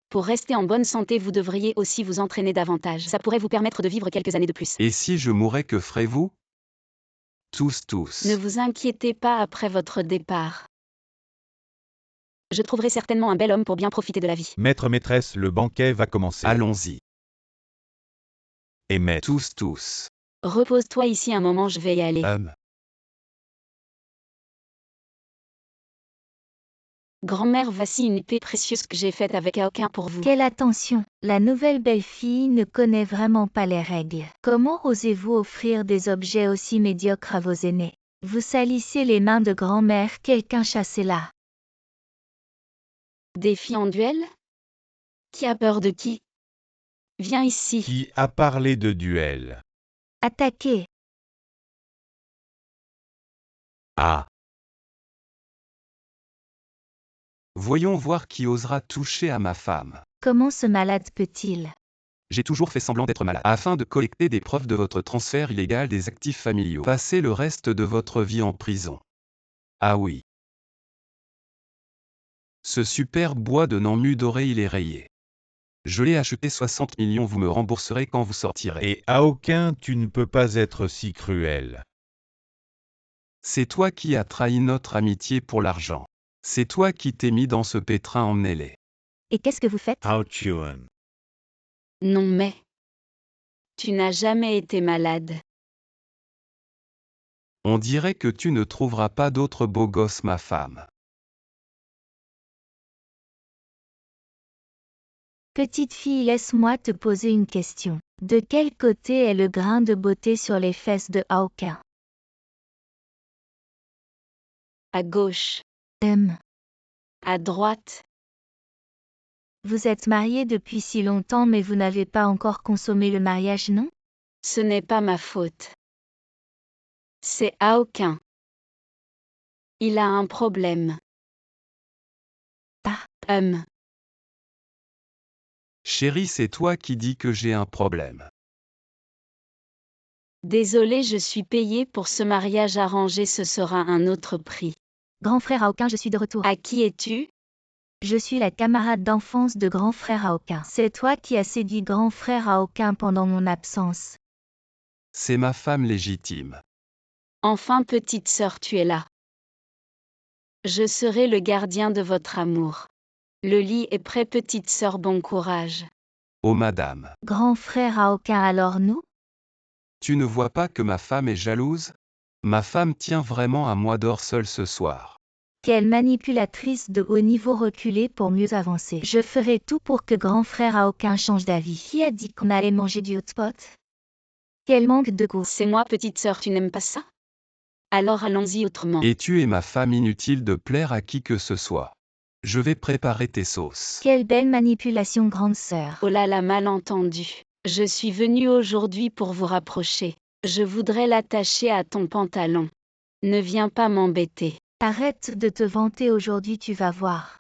Pour rester en bonne santé, vous devriez aussi vous entraîner davantage. Ça pourrait vous permettre de vivre quelques années de plus. Et si je mourais, que ferez-vous? Tous. Ne vous inquiétez pas, après votre départ, je trouverai certainement un bel homme pour bien profiter de la vie. Maître, maîtresse, le banquet va commencer. Allons-y. Et maître. Tous. Repose-toi ici un moment, je vais y aller. Grand-mère, voici une épée précieuse que j'ai faite avec Haoquin pour vous. Quelle attention! La nouvelle belle-fille ne connaît vraiment pas les règles. Comment osez-vous offrir des objets aussi médiocres à vos aînés? Vous salissez les mains de grand-mère, quelqu'un chassez-la. Défi en duel? Qui a peur de qui? Viens ici. Qui a parlé de duel? Attaquez. Ah, Voyons voir qui osera toucher à ma femme. Comment ce malade peut-il? J'ai toujours fait semblant d'être malade, afin de collecter des preuves de votre transfert illégal des actifs familiaux. Passez le reste de votre vie en prison. Ah oui. Ce superbe bois de Nammu doré, il est rayé. Je l'ai acheté 60 millions, vous me rembourserez quand vous sortirez. et à aucun tu ne peux pas être si cruel. C'est toi qui as trahi notre amitié pour l'argent. C'est toi qui t'es mis dans ce pétrin, emmenez-les. Et qu'est-ce que vous faites? Aochuan. Non mais. Tu n'as jamais été malade. On dirait que tu ne trouveras pas d'autre beau gosse, ma femme. Petite fille, laisse-moi te poser une question. De quel côté est le grain de beauté sur les fesses de Aoka? À gauche. À droite. Vous êtes mariés depuis si longtemps mais vous n'avez pas encore consommé le mariage, non? Ce n'est pas ma faute. C'est Aokin. Il a un problème. Ah. Chérie, c'est toi qui dis que j'ai un problème. Désolé, je suis payé pour ce mariage arrangé, ce sera un autre prix. Grand frère Aokin, je suis de retour. À qui es-tu? Je suis la camarade d'enfance de grand frère Aokin. C'est toi qui as séduit grand frère Aokin pendant mon absence. C'est ma femme légitime. Enfin, petite sœur, tu es là. Je serai le gardien de votre amour. Le lit est prêt, petite sœur, bon courage. Oh madame. Grand frère Aokin, alors nous? Tu ne vois pas que ma femme est jalouse? Ma femme tient vraiment à moi, dors seule ce soir. Quelle manipulatrice de haut niveau, reculée pour mieux avancer. Je ferai tout pour que grand frère Aokin change d'avis. Qui a dit qu'on allait manger du hotspot? Quel manque de goût. C'est moi, petite sœur, tu n'aimes pas ça? Alors allons-y autrement. Et tu es ma femme, inutile de plaire à qui que ce soit. Je vais préparer tes sauces. Quelle belle manipulation, grande sœur. Oh là là, malentendu. Je suis venue aujourd'hui pour vous rapprocher. Je voudrais l'attacher à ton pantalon. Ne viens pas m'embêter. Arrête de te vanter, aujourd'hui tu vas voir.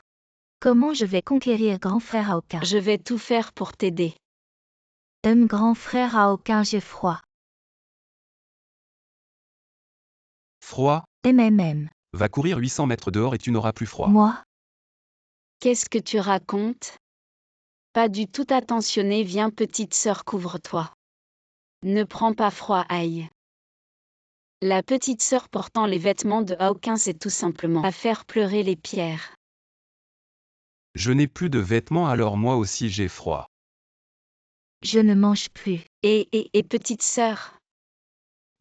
Comment je vais conquérir grand frère Aokin. Je vais tout faire pour t'aider. Grand frère Aokin, j'ai froid. Froid? Va courir 800 mètres dehors et tu n'auras plus froid. Moi? Qu'est-ce que tu racontes? Pas du tout attentionné, viens petite sœur, couvre-toi. Ne prends pas froid, aïe. La petite sœur portant les vêtements de Aokin, c'est tout simplement à faire pleurer les pierres. Je n'ai plus de vêtements, alors moi aussi j'ai froid. Je ne mange plus. Et petite sœur?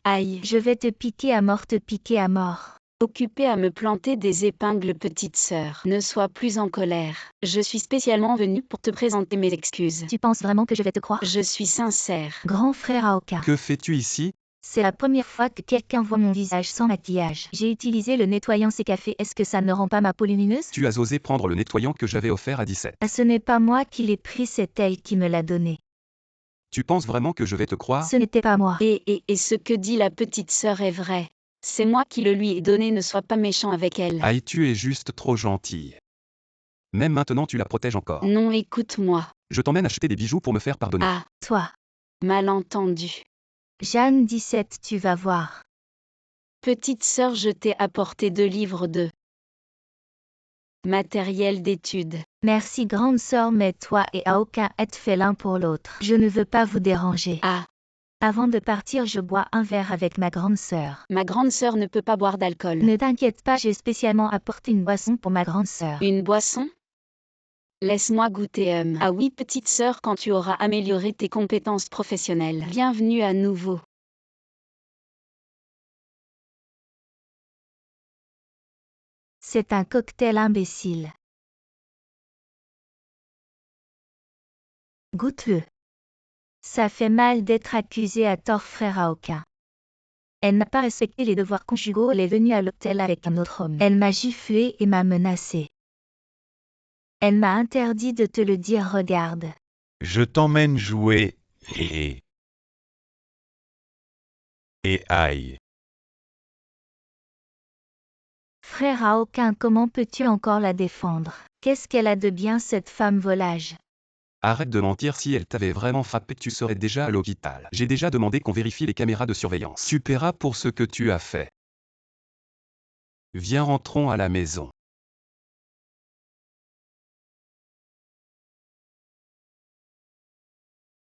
Aïe. Je vais te piquer à mort, te piquer à mort. Occupée à me planter des épingles, petite sœur. Ne sois plus en colère. Je suis spécialement venue pour te présenter mes excuses. Tu penses vraiment que je vais te croire? Je suis sincère. Grand frère Aokin. Que fais-tu ici? C'est la première fois que quelqu'un voit mon visage sans maquillage. J'ai utilisé le nettoyant C-Café, est-ce que ça ne rend pas ma peau lumineuse? Tu as osé prendre le nettoyant que j'avais offert à 17. Ah, ce n'est pas moi qui l'ai pris, c'est elle qui me l'a donné. Tu penses vraiment que je vais te croire? Ce n'était pas moi. Et ce que dit la petite sœur est vrai. C'est moi qui le lui ai donné, ne sois pas méchant avec elle. Aïe, tu es juste trop gentille. Même maintenant tu la protèges encore. Non, écoute-moi. Je t'emmène acheter des bijoux pour me faire pardonner. Ah, Toi. malentendu. Jeanne 17, tu vas voir. Petite sœur, je t'ai apporté 2 livres de matériel d'étude. Merci grande sœur, mais toi et Aokin êtes faits l'un pour l'autre. Je ne veux pas vous déranger. Ah, Avant de partir, je bois un verre avec ma grande sœur. ma grande sœur ne peut pas boire d'alcool. Ne t'inquiète pas, j'ai spécialement apporté une boisson pour ma grande sœur. Une boisson? Laisse-moi goûter. Ah oui, petite sœur, quand tu auras amélioré tes compétences professionnelles. Bienvenue à nouveau. C'est un cocktail imbécile. Goûte-le. Ça fait mal d'être accusé à tort, frère Aokin. Elle n'a pas respecté les devoirs conjugaux, elle est venue à l'hôtel avec un autre homme. Elle m'a giflé et m'a menacé. Elle m'a interdit de te le dire, regarde. Je t'emmène jouer, et aïe. Frère Aokin, comment peux-tu encore la défendre? Qu'est-ce qu'elle a de bien, cette femme volage? Arrête de mentir, si elle t'avait vraiment frappé, tu serais déjà à l'hôpital. J'ai déjà demandé qu'on vérifie les caméras de surveillance. Tu paieras pour ce que tu as fait. Viens, rentrons à la maison.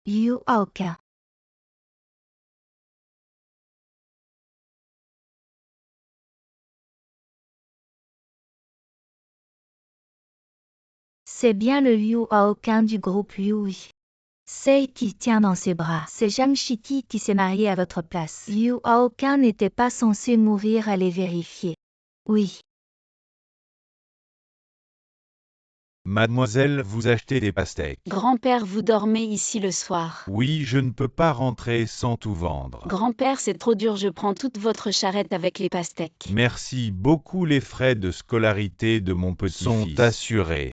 Yu Aokin. C'est bien le Liu Aokin du groupe Liu. Sei qui tient dans ses bras. C'est Zhang Shiti qui s'est marié à votre place. Liu Aokin n'était pas censé mourir, allez vérifier. Oui. Mademoiselle, vous achetez des pastèques. Grand-père, vous dormez ici le soir. Oui, je ne peux pas rentrer sans tout vendre. Grand-père, c'est trop dur, je prends toute votre charrette avec les pastèques. Merci beaucoup, les frais de scolarité de mon petit-fils sont assurés.